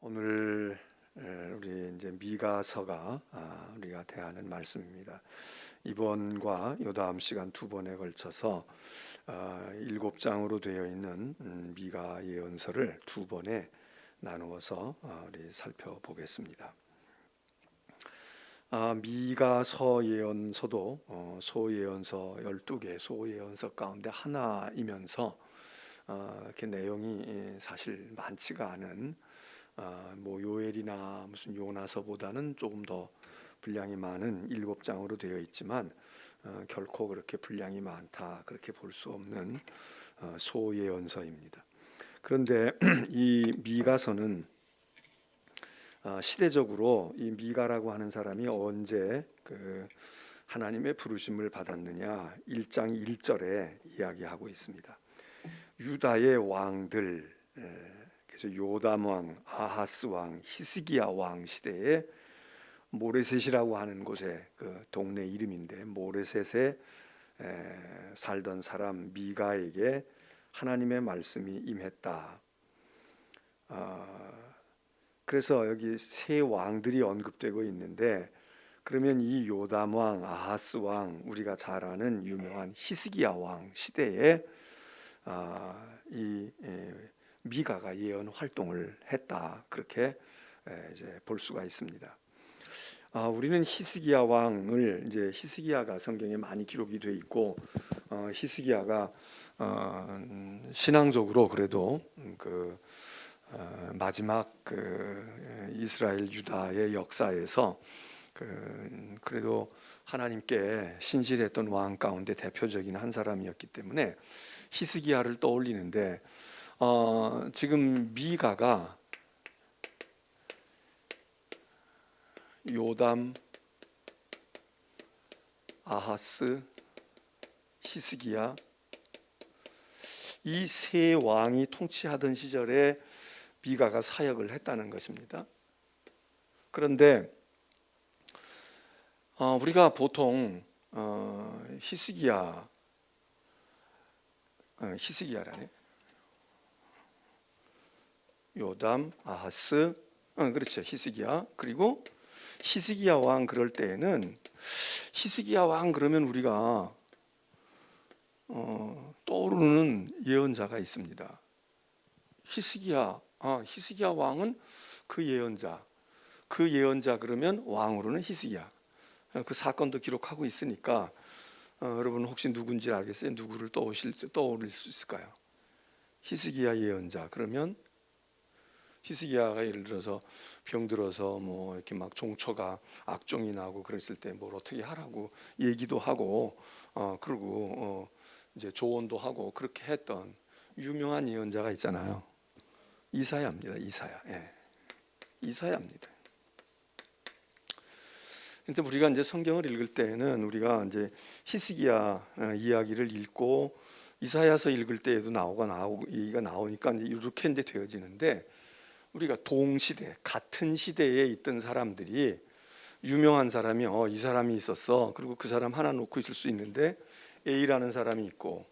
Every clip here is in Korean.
오늘 우리 이제 미가서가 우리가 대하는 말씀입니다. 이번과 요다음 시간 두 번에 걸쳐서 7장으로 되어 있는 미가 예언서를 두 번에 나누어서 우리 살펴보겠습니다. 미가서 예언서도 소예언서 12개 소예언서 가운데 하나이면서 이렇게 내용이 사실 많지가 않은 뭐 요엘이나 무슨 요나서보다는 조금 더 분량이 많은 7장으로 되어 있지만 결코 그렇게 분량이 많다 그렇게 볼 수 없는 소예언서입니다. 그런데 이 미가서는 시대적으로 이 미가라고 하는 사람이 언제 그 하나님의 부르심을 받았느냐 1장 1절에 이야기하고 있습니다. 유다의 왕들, 그래서 요담 왕, 아하스 왕, 히스기야 왕 시대에 모레셋이라고 하는 곳에 그 동네 이름인데 모레셋에 살던 사람 미가에게 하나님의 말씀이 임했다. 그래서 여기 세 왕들이 언급되고 있는데 그러면 이 요담 왕, 아하스 왕, 우리가 잘 아는 유명한 히스기야 왕 시대에 이 미가가 예언 활동을 했다 그렇게 이제 볼 수가 있습니다. 우리는 히스기야 왕을 이제 히스기야가 성경에 많이 기록이 돼 있고 히스기야가 신앙적으로 그래도 그 마지막 그 이스라엘 유다의 역사에서 그래도 하나님께 신실했던 왕 가운데 대표적인 한 사람이었기 때문에 히스기야를 떠올리는데 지금 미가가 요담, 아하스, 히스기야 이 세 왕이 통치하던 시절에 미가가 사역을 했다는 것입니다. 그런데 우리가 보통 히스기야라네. 요담, 아하스, 그렇죠. 히스기야. 그리고 히스기야 왕 그럴 때에는 히스기야 왕 그러면 우리가 떠오르는 예언자가 있습니다. 히스기야 왕은 그 예언자 그러면 왕으로는 히스기야. 그 사건도 기록하고 있으니까 여러분 혹시 누군지 알겠어요? 누구를 떠올릴 수 있을까요? 히스기야 예언자 그러면 히스기야가 예를 들어서 병들어서 뭐 이렇게 막 종처가 악종이 나고 그랬을 때 뭘 어떻게 하라고 얘기도 하고 그리고 이제 조언도 하고 그렇게 했던 유명한 예언자가 있잖아요. 이사야입니다. 이사야입니다. 근데 우리가 이제 성경을 읽을 때는 우리가 이제 히스기야 이야기를 읽고 이사야서 읽을 때에도 얘기가 나오니까 이렇게 이제 되어지는데 우리가 동시대 같은 시대에 있던 사람들이 유명한 사람이 이 사람이 있었어. 그리고 그 사람 하나 놓고 있을 수 있는데 A라는 사람이 있고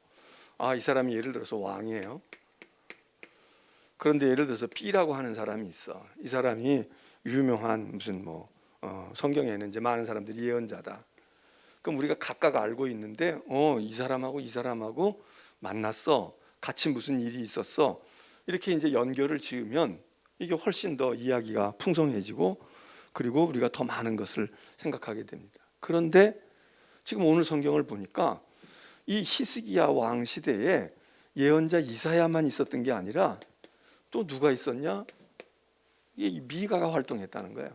이 사람이 예를 들어서 왕이에요. 그런데 예를 들어서 B라고 하는 사람이 있어. 이 사람이 유명한 무슨 성경에는 이제 많은 사람들이 예언자다. 그럼 우리가 각각 알고 있는데 이 사람하고 만났어. 같이 무슨 일이 있었어. 이렇게 이제 연결을 지으면 이게 훨씬 더 이야기가 풍성해지고 그리고 우리가 더 많은 것을 생각하게 됩니다. 그런데 지금 오늘 성경을 보니까 이 히스기야 왕 시대에 예언자 이사야만 있었던 게 아니라 또 누가 있었냐? 이 미가가 활동했다는 거예요.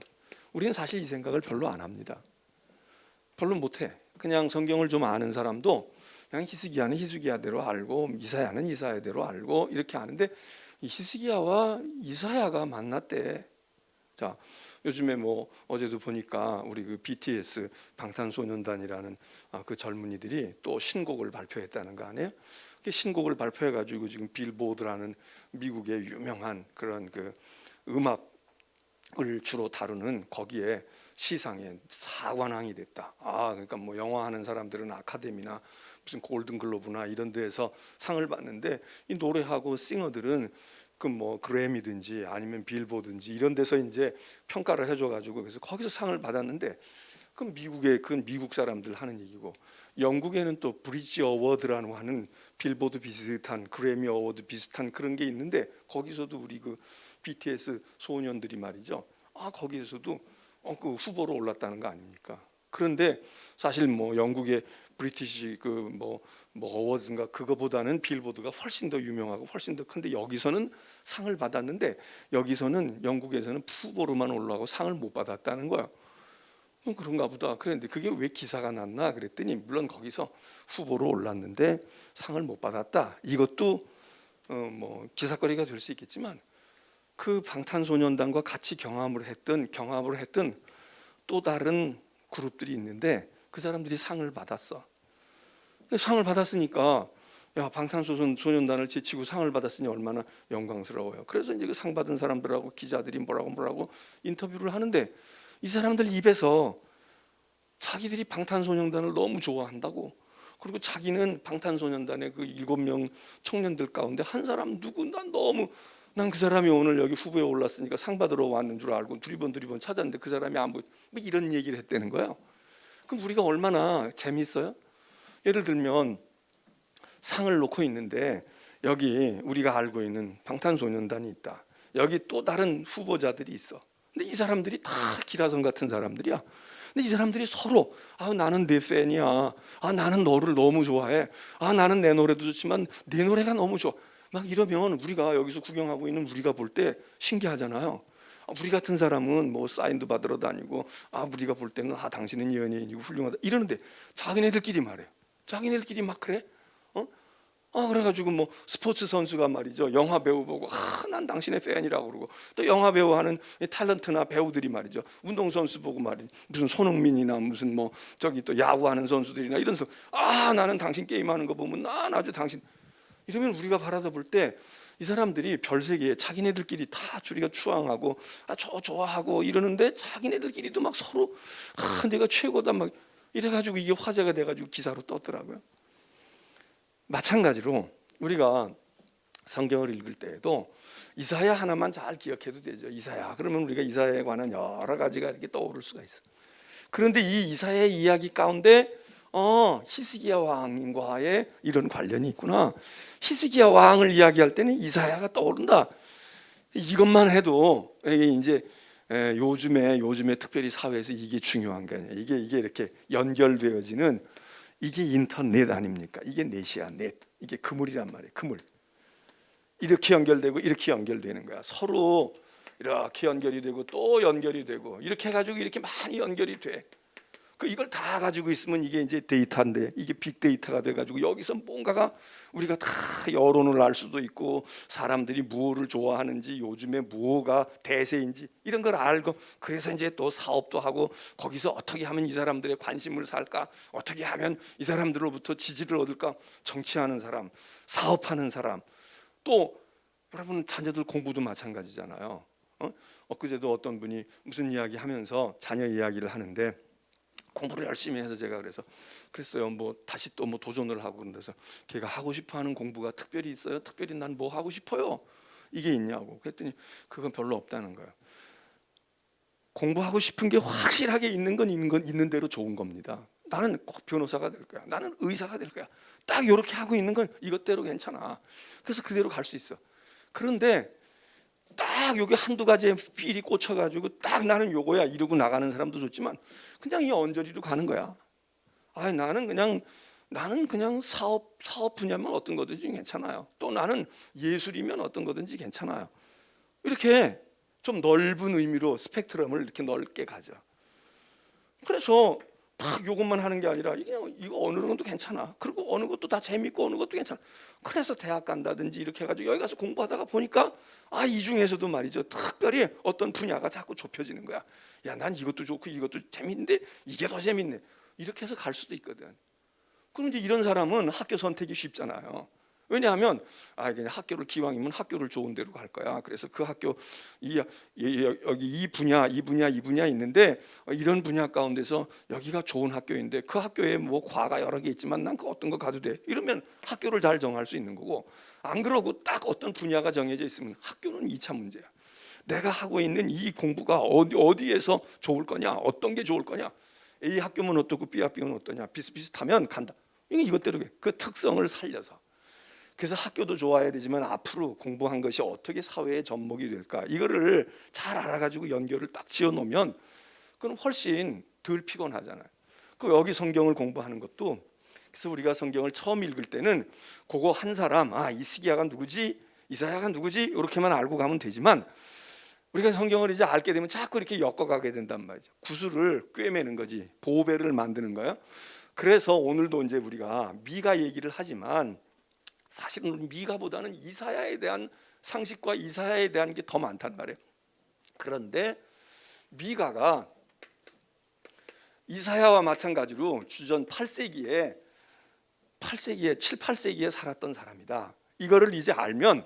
우리는 사실 이 생각을 별로 안 합니다. 별로 못해. 그냥 성경을 좀 아는 사람도 그냥 히스기야는 히스기야대로 알고 이사야는 이사야대로 알고 이렇게 아는데 이 히스기야와 이사야가 만났대. 자, 요즘에 어제도 보니까 우리 그 BTS 방탄소년단이라는 그 젊은이들이 또 신곡을 발표했다는 거 아니에요? 그 신곡을 발표해가지고 지금 빌보드라는 미국의 유명한 그런 그 음악을 주로 다루는 거기에 시상에 사관왕이 됐다. 그러니까 영화 하는 사람들은 아카데미나 무슨 골든글로브나 이런 데에서 상을 받는데 이 노래하고 싱어들은 그 뭐 그래미든지 아니면 빌보든지 이런 데서 이제 평가를 해줘가지고 그래서 거기서 상을 받았는데 그건 미국 사람들 하는 얘기고, 영국에는 또 브리지 어워드라는 하는 빌보드 비슷한 그래미 어워드 비슷한 그런 게 있는데 거기서도 우리 그 BTS 소년들이 말이죠. 거기에서도 그 후보로 올랐다는 거 아닙니까? 그런데 사실 뭐 영국의 브리티시 뭐 어워즈인가 그거보다는 빌보드가 훨씬 더 유명하고 훨씬 더 큰데 여기서는 상을 받았는데 여기서는 영국에서는 후보로만 올라가고 상을 못 받았다는 거예요. 그런가 보다. 그랬는데 그게 왜 기사가 났나 그랬더니 물론 거기서 후보로 올랐는데 상을 못 받았다. 이것도 뭐 기사거리가 될 수 있겠지만 그 방탄소년단과 같이 경합을 했던 또 다른 그룹들이 있는데 그 사람들이 상을 받았어. 상을 받았으니까 야, 방탄소년단을 제치고 상을 받았으니 얼마나 영광스러워요. 그래서 이제 그 상 받은 사람들하고 기자들이 뭐라고 인터뷰를 하는데 이 사람들 입에서 자기들이 방탄소년단을 너무 좋아한다고, 그리고 자기는 방탄소년단의 그 7명 청년들 가운데 한 사람 난 그 사람이 오늘 여기 후보에 올랐으니까 상 받으러 왔는 줄 알고 두리번 찾았는데 그 사람이 안 보여. 뭐 이런 얘기를 했다는 거예요. 그럼 우리가 얼마나 재미있어요? 예를 들면 상을 놓고 있는데 여기 우리가 알고 있는 방탄소년단이 있다. 여기 또 다른 후보자들이 있어. 근데 이 사람들이 다 기라성 같은 사람들이야. 근데 이 사람들이 서로 나는 내 팬이야. 나는 너를 너무 좋아해. 나는 내 노래도 좋지만 내 노래가 너무 좋아. 막 이러면 우리가 여기서 구경하고 있는 우리가 볼 때 신기하잖아요. 우리 같은 사람은 뭐 사인도 받으러 다니고 우리가 볼 때는 당신은 연예인이고 훌륭하다 이러는데 자기네들끼리 말해요. 자기네들끼리 막 그래? 그래가지고 뭐 스포츠 선수가 말이죠, 영화 배우 보고 난 당신의 팬이라고 그러고, 또 영화 배우 하는 탤런트나 배우들이 말이죠, 운동 선수 보고 말이죠, 무슨 손흥민이나 무슨 뭐 저기 또 야구하는 선수들이나 이런 나는 당신 게임하는 거 보면 난 아주 당신 이러면 우리가 바라다 볼 때 이 사람들이 별세계에 자기네들끼리 다 우리가 추앙하고 좋아하고 이러는데 자기네들끼리도 막 서로 내가 최고다 막 이래가지고 이게 화제가 돼가지고 기사로 떴더라고요. 마찬가지로 우리가 성경을 읽을 때에도 이사야 하나만 잘 기억해도 되죠. 이사야 그러면 우리가 이사야에 관한 여러 가지가 이렇게 떠오를 수가 있어. 그런데 이 이사야의 이야기 가운데 히스기야 왕과의 이런 관련이 있구나. 히스기야 왕을 이야기할 때는 이사야가 떠오른다. 이것만 해도 이제 요즘에 특별히 사회에서 이게 중요한 게 아니에요. 이게 이렇게 연결되어지는 이게 인터넷 아닙니까? 이게 넷이야, 넷. 이게 그물이란 말이에요. 그물. 이렇게 연결되고 이렇게 연결되는 거야. 서로 이렇게 연결이 되고 또 연결이 되고 이렇게 해가지고 이렇게 많이 연결이 돼. 이걸 다 가지고 있으면 이게 이제 데이터인데 이게 빅데이터가 돼가지고 여기서 뭔가가 우리가 다 여론을 알 수도 있고 사람들이 무엇을 좋아하는지 요즘에 무엇가 대세인지 이런 걸 알고 그래서 이제 또 사업도 하고 거기서 어떻게 하면 이 사람들의 관심을 살까, 어떻게 하면 이 사람들로부터 지지를 얻을까, 정치하는 사람, 사업하는 사람, 또 여러분 자녀들 공부도 마찬가지잖아요. 엊그제도 어떤 분이 무슨 이야기 하면서 자녀 이야기를 하는데 공부를 열심히 해서 제가 그랬어요. 뭐 다시 또 뭐 도전을 하고 그래서 걔가 하고 싶어하는 공부가 특별히 있어요? 특별히 난 뭐 하고 싶어요? 이게 있냐고 그랬더니 그건 별로 없다는 거예요. 공부하고 싶은 게 확실하게 있는 건 있는 대로 좋은 겁니다. 나는 꼭 변호사가 될 거야. 나는 의사가 될 거야. 딱 이렇게 하고 있는 건 이것대로 괜찮아. 그래서 그대로 갈 수 있어. 그런데 딱 여기 한두 가지에 필이 꽂혀가지고 딱 나는 요거야 이러고 나가는 사람도 좋지만 그냥 이 언저리로 가는 거야. 나는 그냥 사업 분야면 어떤 거든지 괜찮아요. 또 나는 예술이면 어떤 거든지 괜찮아요. 이렇게 좀 넓은 의미로 스펙트럼을 이렇게 넓게 가죠. 그래서 딱 이것만 하는 게 아니라 이거 어느 정도 괜찮아. 그리고 어느 것도 다 재밌고 어느 것도 괜찮아. 그래서 대학 간다든지 이렇게 해가지고 여기 가서 공부하다가 보니까 이 중에서도 말이죠, 특별히 어떤 분야가 자꾸 좁혀지는 거야. 야, 난 이것도 좋고 이것도 재밌는데 이게 더 재밌네. 이렇게 해서 갈 수도 있거든. 그럼 이제 이런 사람은 학교 선택이 쉽잖아요. 왜냐하면 그냥 학교를 기왕이면 학교를 좋은 데로 갈 거야. 그래서 그 학교 여기 이 분야 있는데 이런 분야 가운데서 여기가 좋은 학교인데 그 학교에 뭐 과가 여러 개 있지만 난 그 어떤 거 가도 돼. 이러면 학교를 잘 정할 수 있는 거고, 안 그러고 딱 어떤 분야가 정해져 있으면 학교는 2차 문제야. 내가 하고 있는 이 공부가 어디에서 좋을 거냐, 어떤 게 좋을 거냐, A 학교면 어떻고 B 학교는 어떠냐, 비슷비슷하면 간다. 이것대로 그 특성을 살려서. 그래서 학교도 좋아야 되지만 앞으로 공부한 것이 어떻게 사회에 접목이 될까, 이거를 잘 알아가지고 연결을 딱 지어놓으면 그럼 훨씬 덜 피곤하잖아요. 그 여기 성경을 공부하는 것도, 그래서 우리가 성경을 처음 읽을 때는 그거 한 사람, 이스기야가 누구지, 이사야가 누구지, 이렇게만 알고 가면 되지만 우리가 성경을 이제 알게 되면 자꾸 이렇게 엮어가게 된단 말이죠. 구슬을 꿰매는 거지, 보배를 만드는 거예요. 그래서 오늘도 이제 우리가 미가 얘기를 하지만 사실은 미가보다는 이사야에 대한 상식과 이사야에 대한 게 더 많단 말이에요. 그런데 미가가 이사야와 마찬가지로 주전 8세기에 7, 8세기에 살았던 사람이다. 이거를 이제 알면,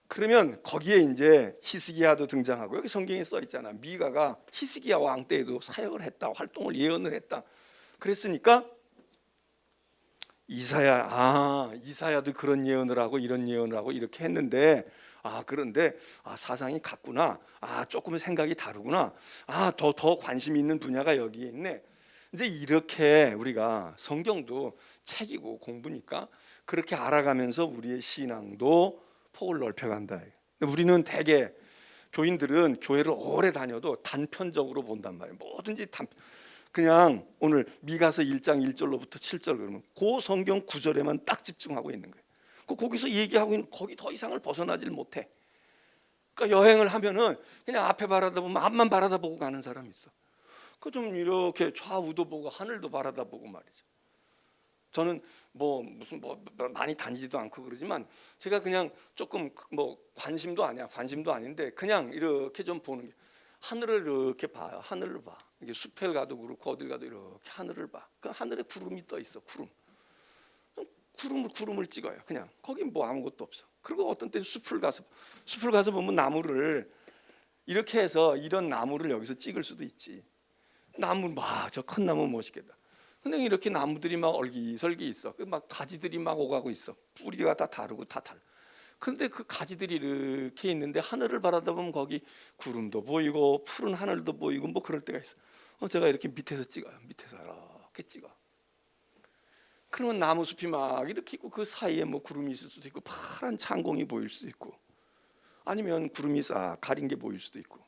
그러면 거기에 이제 히스기야도 등장하고, 여기 성경에 써 있잖아. 미가가 히스기야 왕 때에도 사역을 했다, 활동을 예언을 했다. 그랬으니까 이사야도 그런 예언을 하고 이런 예언을 하고 이렇게 했는데, 그런데 사상이 같구나, 조금 생각이 다르구나, 더 관심 있는 분야가 여기에 있네. 이제 이렇게 우리가 성경도 책이고 공부니까 그렇게 알아가면서 우리의 신앙도 폭을 넓혀간다. 우리는 대개 교인들은 교회를 오래 다녀도 단편적으로 본단 말이에요. 뭐든지 그냥 오늘 미가서 1장 1절로부터 7절 그러면 그 성경 9절에만 딱 집중하고 있는 거예요. 거기서 얘기하고 있는, 거기 더 이상을 벗어나질 못해. 그러니까 여행을 하면은 그냥 앞에 바라다보면 앞만 바라다보고 가는 사람이 있어. 그 좀 이렇게 좌우도 보고 하늘도 바라다보고 말이죠. 저는 무슨 많이 다니지도 않고 그러지만 제가 그냥 조금 관심도 아닌데 그냥 이렇게 좀 보는 게, 하늘을 이렇게 봐요. 하늘을 봐. 이게 숲에 가도 그렇고 어딜 가도 이렇게 하늘을 봐. 그 하늘에 구름이 떠 있어. 구름을 찍어요. 그냥 거기 아무것도 없어. 그리고 어떤 때는 숲을 가서 보면 나무를 이렇게 해서, 이런 나무를 여기서 찍을 수도 있지. 나무 저 큰 나무 멋있겠다. 근데 이렇게 나무들이 막 얼기설기 있어. 막 가지들이 막 오가고 있어. 뿌리가 다 다르고 다 달라. 근데 그 가지들이 이렇게 있는데 하늘을 바라다보면 거기 구름도 보이고 푸른 하늘도 보이고 그럴 때가 있어. 제가 이렇게 밑에서 찍어요. 밑에서 이렇게 찍어. 그러면 나무 숲이 막 이렇게 있고 그 사이에 구름이 있을 수도 있고 파란 창공이 보일 수도 있고, 아니면 구름이 싹 가린 게 보일 수도 있고.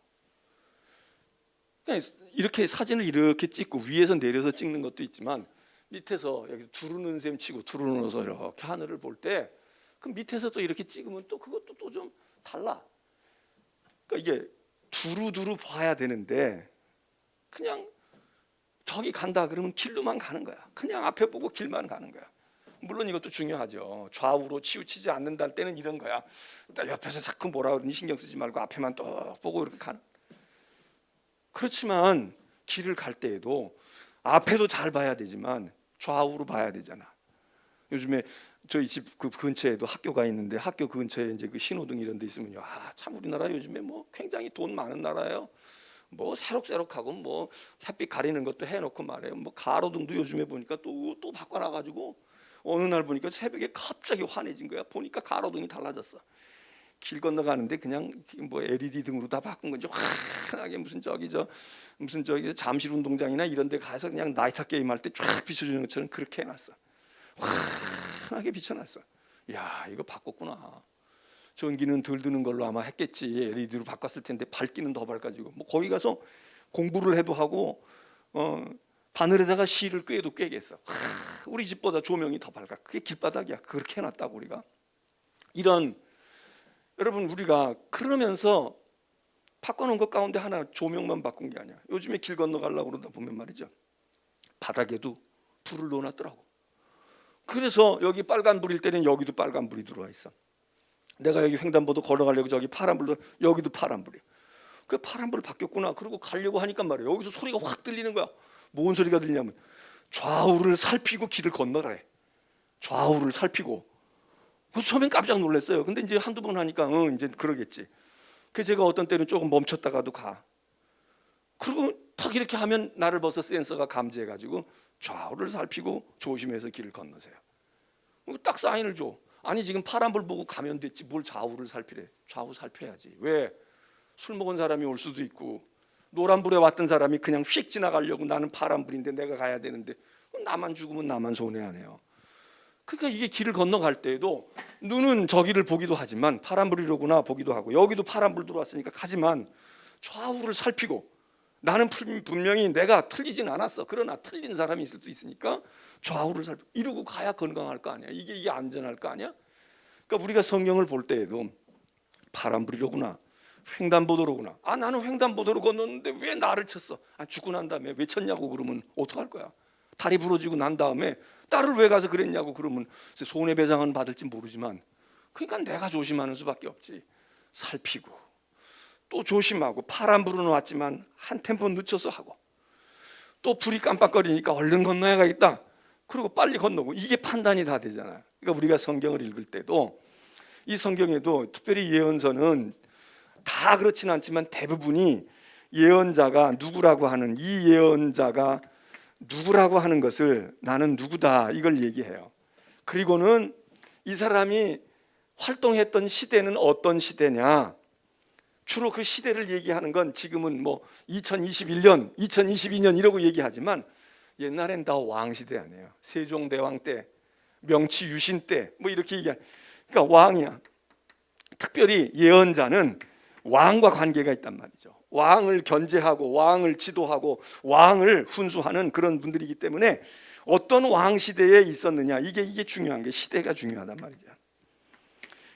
이렇게 사진을 이렇게 찍고 위에서 내려서 찍는 것도 있지만, 밑에서 여기 두루는 셈 치고 두루누워서 이렇게 하늘을 볼 때 그 밑에서 또 이렇게 찍으면 또 그것도 또 좀 달라. 그러니까 이게 두루두루 봐야 되는데 그냥 저기 간다 그러면 길로만 가는 거야. 그냥 앞에 보고 길만 가는 거야. 물론 이것도 중요하죠. 좌우로 치우치지 않는다는 때는 이런 거야. 옆에서 자꾸 뭐라 그러니 신경 쓰지 말고 앞에만 또 보고 이렇게 가는. 그렇지만 길을 갈 때에도 앞에도 잘 봐야 되지만 좌우로 봐야 되잖아. 요즘에 저희 집 그 근처에도 학교가 있는데 학교 근처에 이제 그 신호등 이런 데 있으면요, 참 우리나라 요즘에 굉장히 돈 많은 나라예요. 새록새록하고 햇빛 가리는 것도 해놓고 말해요. 가로등도 요즘에 보니까 또 바꿔놔가지고 어느 날 보니까 새벽에 갑자기 환해진 거야. 보니까 가로등이 달라졌어. 길 건너가는데 그냥 LED 등으로 다 바꾼 건지, 환하게 무슨 저기 잠실 운동장이나 이런 데 가서 그냥 나이트 게임 할 때 쫙 비춰주는 것처럼 그렇게 해놨어. 환하게 비춰놨어. 야, 이거 바꿨구나. 전기는 덜 드는 걸로 아마 했겠지. LED로 바꿨을 텐데 밝기는 더 밝아지고. 거기 가서 공부를 해도 하고 바늘에다가 실을 꿰도 꿰겠어. 우리 집보다 조명이 더 밝아. 그게 길바닥이야. 그렇게 해놨다고 우리가. 여러분, 우리가 그러면서 바꿔놓은 것 가운데 하나, 조명만 바꾼 게 아니야. 요즘에 길 건너가려고 그러다 보면 말이죠, 바닥에도 불을 넣어놨더라고. 그래서 여기 빨간 불일 때는 여기도 빨간 불이 들어와 있어. 내가 여기 횡단보도 걸어가려고 저기 파란 불도, 여기도 파란 불이야. 그 파란 불 바뀌었구나. 그리고 가려고 하니까 말이야, 여기서 소리가 확 들리는 거야. 뭔 소리가 들리냐면 좌우를 살피고 길을 건너래. 좌우를 살피고. 그 처음엔 깜짝 놀랐어요. 근데 이제 한두 번 하니까 이제 그러겠지. 그래서 제가 어떤 때는 조금 멈췄다가도 가. 그리고 탁 이렇게 하면 나를 벌써 센서가 감지해가지고 좌우를 살피고 조심해서 길을 건너세요. 딱 사인을 줘. 아니 지금 파란불 보고 가면 됐지 뭘 좌우를 살피래. 좌우 살펴야지. 왜? 술 먹은 사람이 올 수도 있고 노란불에 왔던 사람이 그냥 휙 지나가려고 나는 파란불인데 내가 가야 되는데 나만 죽으면 나만 손해하네요. 그러니까 이게 길을 건너갈 때에도 눈은 저기를 보기도 하지만 파란불이로구나 보기도 하고 여기도 파란불 들어왔으니까 가지만 좌우를 살피고 나는 분명히 내가 틀리진 않았어. 그러나 틀린 사람이 있을 수 있으니까 좌우를 살피고 이러고 가야 건강할 거 아니야. 이게 안전할 거 아니야. 그러니까 우리가 성경을 볼 때에도 파란불이로구나 횡단보도로구나. 나는 횡단보도로 건넜는데 왜 나를 쳤어? 죽고 난 다음에 왜 쳤냐고 그러면 어떡할 거야? 다리 부러지고 난 다음에 딸을 왜 가서 그랬냐고 그러면 손해배상은 받을지 모르지만 그러니까 내가 조심하는 수밖에 없지. 살피고 또 조심하고 파란불은 왔지만 한 템포 늦춰서 하고 또 불이 깜빡거리니까 얼른 건너야겠다. 그리고 빨리 건너고 이게 판단이 다 되잖아요. 그러니까 우리가 성경을 읽을 때도 이 성경에도 특별히 예언서는 다 그렇지는 않지만 대부분이 예언자가 누구라고 하는 이 예언자가 누구라고 하는 것을 나는 누구다 이걸 얘기해요. 그리고는 이 사람이 활동했던 시대는 어떤 시대냐. 주로 그 시대를 얘기하는 건 지금은 뭐 2021년, 2022년 이러고 얘기하지만 옛날엔 다 왕시대 아니에요. 세종대왕 때, 명치유신 때 뭐 이렇게 얘기해. 그러니까 왕이야. 특별히 예언자는 왕과 관계가 있단 말이죠. 왕을 견제하고 왕을 지도하고 왕을 훈수하는 그런 분들이기 때문에 어떤 왕 시대에 있었느냐 이게 중요한 게 시대가 중요하단 말이죠.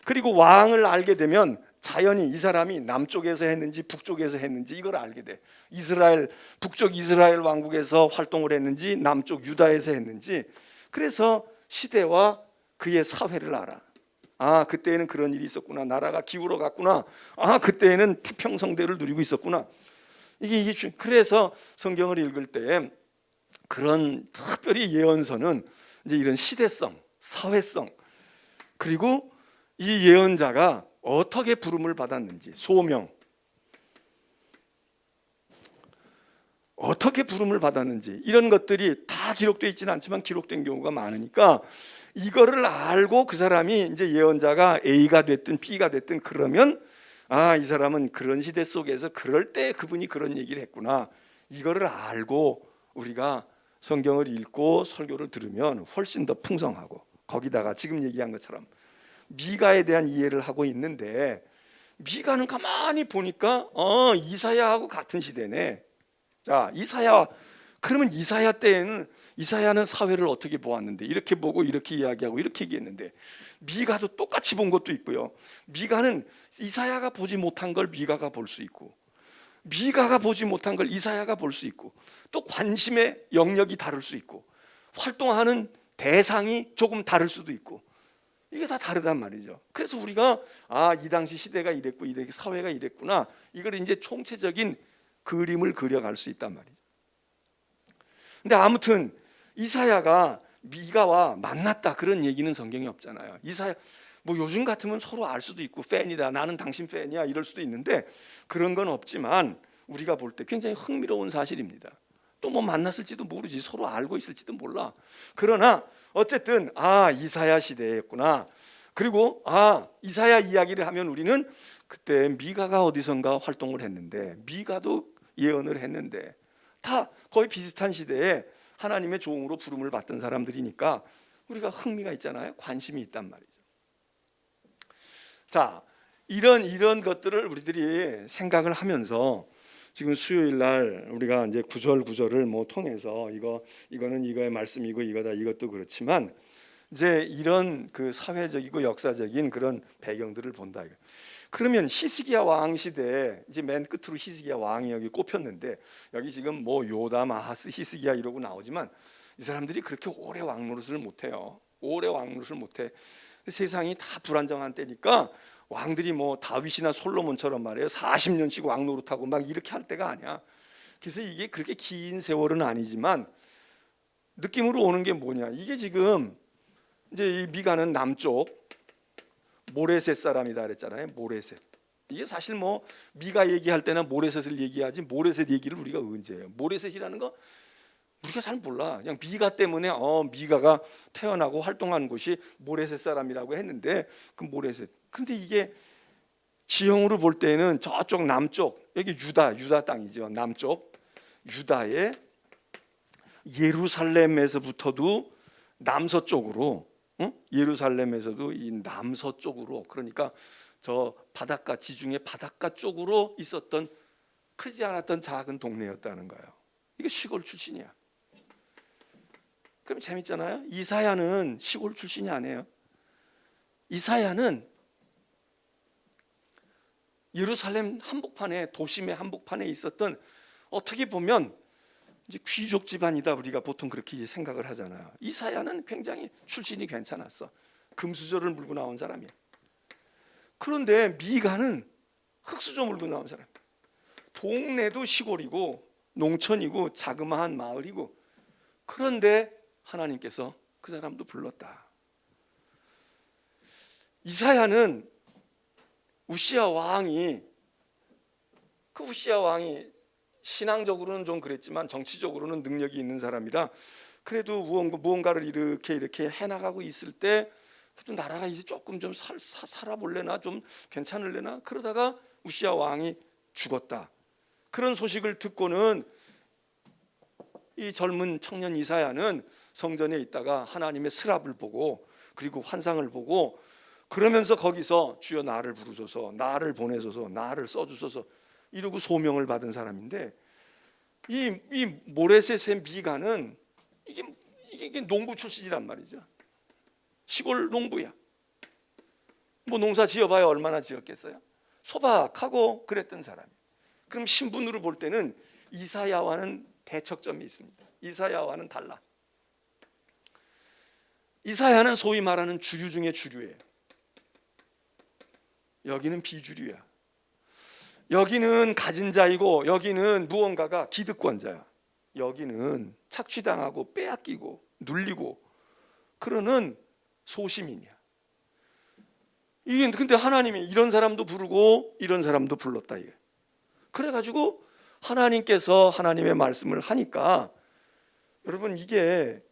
그리고 왕을 알게 되면 자연히 이 사람이 남쪽에서 했는지 북쪽에서 했는지 이걸 알게 돼. 북쪽 이스라엘 왕국에서 활동을 했는지 남쪽 유다에서 했는지 그래서 시대와 그의 사회를 알아. 그때에는 그런 일이 있었구나. 나라가 기울어 갔구나. 그때에는 태평성대를 누리고 있었구나. 이게 그래서 성경을 읽을 때 그런 특별히 예언서는 이제 이런 시대성, 사회성 그리고 이 예언자가 어떻게 부름을 받았는지 소명 어떻게 부름을 받았는지 이런 것들이 다 기록되어 있지는 않지만 기록된 경우가 많으니까 이거를 알고 그 사람이 이제 예언자가 A가 됐든 B가 됐든 그러면 이 사람은 그런 시대 속에서 그럴 때 그분이 그런 얘기를 했구나. 이거를 알고 우리가 성경을 읽고 설교를 들으면 훨씬 더 풍성하고 거기다가 지금 얘기한 것처럼 미가에 대한 이해를 하고 있는데 미가는 가만히 보니까 이사야하고 같은 시대네. 자, 이사야 그러면 이사야 때에는 이사야는 사회를 어떻게 보았는데 이렇게 보고 이렇게 이야기하고 이렇게 얘기했는데 미가도 똑같이 본 것도 있고요. 미가는 이사야가 보지 못한 걸 미가가 볼 수 있고 미가가 보지 못한 걸 이사야가 볼 수 있고 또 관심의 영역이 다를 수 있고 활동하는 대상이 조금 다를 수도 있고 이게 다 다르단 말이죠. 그래서 우리가 이 당시 시대가 이랬고 이렇게 사회가 이랬구나 이걸 이제 총체적인 그림을 그려갈 수 있단 말이죠. 근데 아무튼 이사야가 미가와 만났다 그런 얘기는 성경에 없잖아요. 이사야 뭐 요즘 같으면 서로 알 수도 있고 팬이다 나는 당신 팬이야 이럴 수도 있는데 그런 건 없지만 우리가 볼 때 굉장히 흥미로운 사실입니다. 또 뭐 만났을지도 모르지 서로 알고 있을지도 몰라. 그러나 어쨌든 이사야 시대였구나. 그리고 이사야 이야기를 하면 우리는 그때 미가가 어디선가 활동을 했는데 미가도 예언을 했는데 다 거의 비슷한 시대에 하나님의 종으로 부름을 받던 사람들이니까 우리가 흥미가 있잖아요. 관심이 있단 말이죠. 자, 이런 것들을 우리들이 생각을 하면서 지금 수요일 날 우리가 이제 구절을 뭐 통해서 이거는 이거의 말씀이고 이거다 이것도 그렇지만 이제 이런 그 사회적이고 역사적인 그런 배경들을 본다. 그러면 히스기야 왕 시대에 이제 맨 끝으로 히스기야 왕이 여기 꼽혔는데 여기 지금 뭐 요담, 아하스, 히스기야 이러고 나오지만 이 사람들이 그렇게 오래 왕 노릇을 못해요. 오래 왕 노릇을 못해. 세상이 다 불안정한 때니까 왕들이 뭐 다윗이나 솔로몬처럼 말이에요 40년씩 왕 노릇하고 막 이렇게 할 때가 아니야. 그래서 이게 그렇게 긴 세월은 아니지만 느낌으로 오는 게 뭐냐, 이게 지금 이제 이 미가는 남쪽 모레셋 사람이다 그랬잖아요. 모레셋. 이게 사실 뭐 미가 얘기할 때나 모레셋을 얘기하지 모레셋 얘기를 우리가 언제 해요? 모레셋이라는 거 우리가 잘 몰라. 그냥 미가 때문에 미가가 태어나고 활동한 곳이 모레셋 사람이라고 했는데 그 모레셋. 근데 이게 지형으로 볼 때는 저쪽 남쪽, 여기 유다 땅이죠. 남쪽 유다의 예루살렘에서부터도 남서쪽으로, 예루살렘에서도 이 남서쪽으로, 그러니까 저 바닷가, 지중해 바닷가 쪽으로 있었던 크지 않았던 작은 동네였다는 거예요. 이게 시골 출신이야. 그럼 재밌잖아요. 이사야는 시골 출신이 아니에요. 이사야는 예루살렘 한복판에, 도심의 한복판에 있었던, 어떻게 보면 이제 귀족 집안이다 우리가 보통 그렇게 생각을 하잖아요. 이사야는 굉장히 출신이 괜찮았어. 금수저를 물고 나온 사람이야. 그런데 미가는 흙수저 물고 나온 사람. 동네도 시골이고 농촌이고 자그마한 마을이고, 그런데 하나님께서 그 사람도 불렀다. 이사야는 우시야 왕이, 그 우시야 왕이 신앙적으로는 좀 그랬지만 정치적으로는 능력이 있는 사람이라 그래도 무언가를 이렇게 해나가고 있을 때 그래도 나라가 이제 조금 좀 살아볼래나, 좀 괜찮을래나, 그러다가 우시야 왕이 죽었다. 그런 소식을 듣고는 이 젊은 청년 이사야는 성전에 있다가 하나님의 스랍을 보고 그리고 환상을 보고, 그러면서 거기서 주여 나를 부르소서, 나를 보내소서, 나를 써주소서 이러고 소명을 받은 사람인데, 이 모레셋의 미가는 이게 농부 출신이란 말이죠. 시골 농부야. 뭐 농사 지어봐야 얼마나 지었겠어요? 소박하고 그랬던 사람이에요. 그럼 신분으로 볼 때는 이사야와는 대척점이 있습니다. 이사야와는 달라. 이사야는 소위 말하는 주류 중에 주류예요. 여기는 비주류야. 여기는 가진 자이고 여기는 무언가가 기득권자야. 여기는 착취당하고 빼앗기고 눌리고 그러는 소시민이야. 이게 근데 하나님이 이런 사람도 부르고 이런 사람도 불렀다 이게. 그래가지고 하나님께서 하나님의 말씀을 하니까, 여러분 이게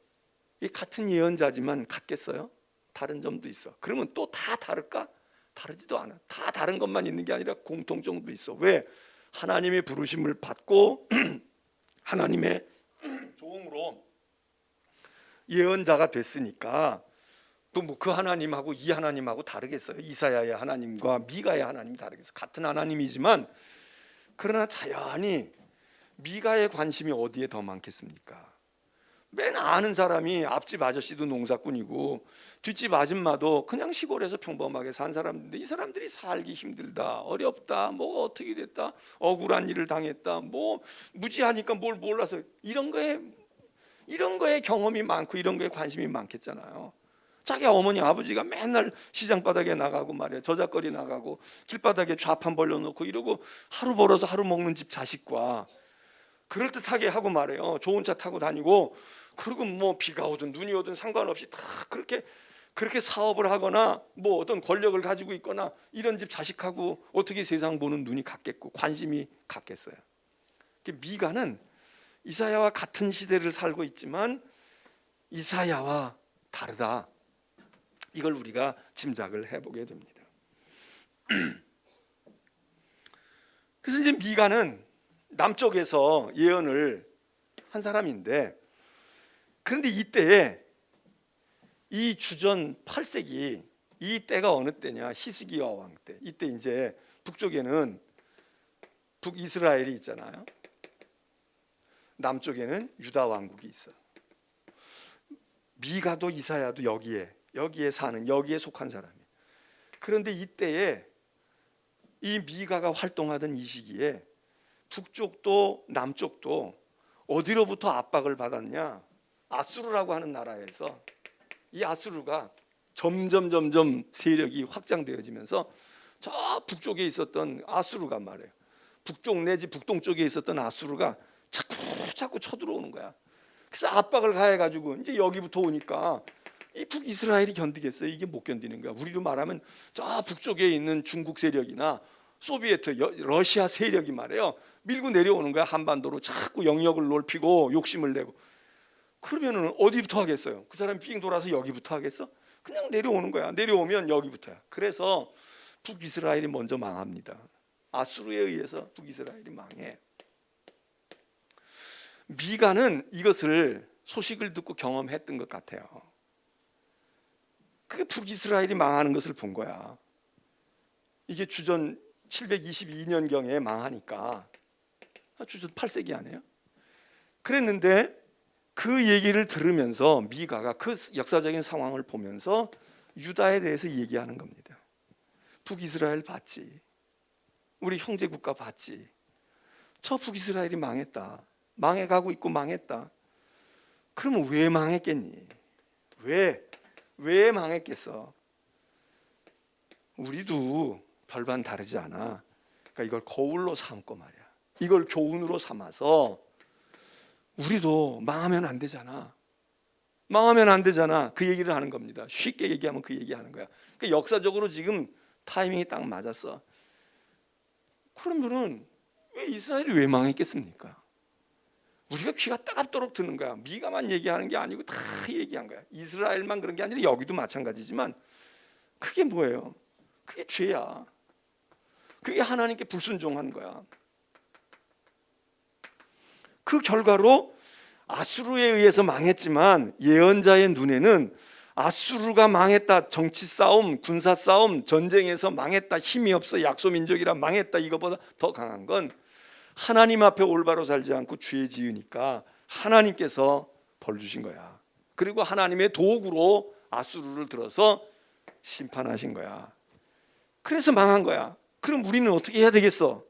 같은 예언자지만 같겠어요? 다른 점도 있어. 그러면 또 다 다를까? 다르지도 않아. 다 다른 것만 있는 게 아니라 공통점도 있어. 왜? 하나님의 부르심을 받고 하나님의 종으로 예언자가 됐으니까 또 뭐 그 하나님하고 이 하나님하고 다르겠어요? 이사야의 하나님과 미가의 하나님이 다르겠어요? 같은 하나님이지만, 그러나 자연히 미가의 관심이 어디에 더 많겠습니까? 맨 아는 사람이 앞집 아저씨도 농사꾼이고 뒷집 아줌마도 그냥 시골에서 평범하게 산 사람인데, 이 사람들이 살기 힘들다, 어렵다, 뭐가 어떻게 됐다, 억울한 일을 당했다, 뭐 무지하니까 뭘 몰라서 이런 거에 경험이 많고 이런 거에 관심이 많겠잖아요. 자기 어머니 아버지가 맨날 시장 바닥에 나가고 말이야, 저작거리 나가고 길바닥에 좌판 벌려놓고 이러고 하루 벌어서 하루 먹는 집 자식과 그럴듯하게 하고 말해요. 좋은 차 타고 다니고, 그리고 뭐 비가 오든 눈이 오든 상관없이 다 그렇게 사업을 하거나 뭐 어떤 권력을 가지고 있거나 이런 집 자식하고 어떻게 세상 보는 눈이 같겠고 관심이 같겠어요. 미가는 이사야와 같은 시대를 살고 있지만 이사야와 다르다. 이걸 우리가 짐작을 해보게 됩니다. 그래서 이제 미가는 남쪽에서 예언을 한 사람인데, 그런데 이때에 이 주전 8세기, 이 때가 어느 때냐? 히스기야 왕 때. 이때 이제 북쪽에는 북이스라엘이 있잖아요. 남쪽에는 유다 왕국이 있어. 미가도 이사야도 여기에 사는, 여기에 속한 사람이에요. 그런데 이때에 이 미가가 활동하던 이 시기에 북쪽도 남쪽도 어디로부터 압박을 받았냐? 아수르라고 하는 나라에서, 이 아수르가 점점 세력이 확장되어지면서 저 북쪽에 있었던 아수르가 말이에요, 북쪽 내지 북동쪽에 있었던 아수르가 자꾸 쳐들어오는 거야. 그래서 압박을 가해가지고 이제 여기부터 오니까 이 북이스라엘이 견디겠어요? 이게 못 견디는 거야. 우리로 말하면 저 북쪽에 있는 중국 세력이나 소비에트, 러시아 세력이 말이에요, 밀고 내려오는 거야. 한반도로 자꾸 영역을 넓히고 욕심을 내고. 그러면은 어디부터 하겠어요? 그 사람이 삥 돌아서 여기부터 하겠어? 그냥 내려오는 거야. 내려오면 여기부터야. 그래서 북이스라엘이 먼저 망합니다. 아수르에 의해서 북이스라엘이 망해. 미가는 이것을 소식을 듣고 경험했던 것 같아요. 그게 북이스라엘이 망하는 것을 본 거야. 이게 주전 722년경에 망하니까, 주전 8세기 아니에요? 그랬는데 그 얘기를 들으면서 미가가 그 역사적인 상황을 보면서 유다에 대해서 얘기하는 겁니다. 북이스라엘 봤지? 우리 형제 국가 봤지? 저 북이스라엘이 망했다. 망해가고 있고 망했다. 그러면 왜 망했겠니? 왜 망했겠어? 우리도 별반 다르지 않아. 그러니까 이걸 거울로 삼고 말이야. 이걸 교훈으로 삼아서 우리도 망하면 안 되잖아. 망하면 안 되잖아. 그 얘기를 하는 겁니다. 쉽게 얘기하면 그 얘기하는 거야. 그러니까 역사적으로 지금 타이밍이 딱 맞았어. 그러면은 왜 이스라엘이 왜 망했겠습니까? 우리가 귀가 따갑도록 듣는 거야. 미가만 얘기하는 게 아니고 다 얘기한 거야. 이스라엘만 그런 게 아니라 여기도 마찬가지지만, 그게 뭐예요? 그게 죄야. 그게 하나님께 불순종한 거야. 그 결과로 아수르에 의해서 망했지만 예언자의 눈에는 아수르가 망했다, 정치 싸움, 군사 싸움, 전쟁에서 망했다, 힘이 없어, 약소민족이라 망했다, 이거보다 더 강한 건 하나님 앞에 올바로 살지 않고 죄 지으니까 하나님께서 벌 주신 거야. 그리고 하나님의 도구로 아수르를 들어서 심판하신 거야. 그래서 망한 거야. 그럼 우리는 어떻게 해야 되겠어?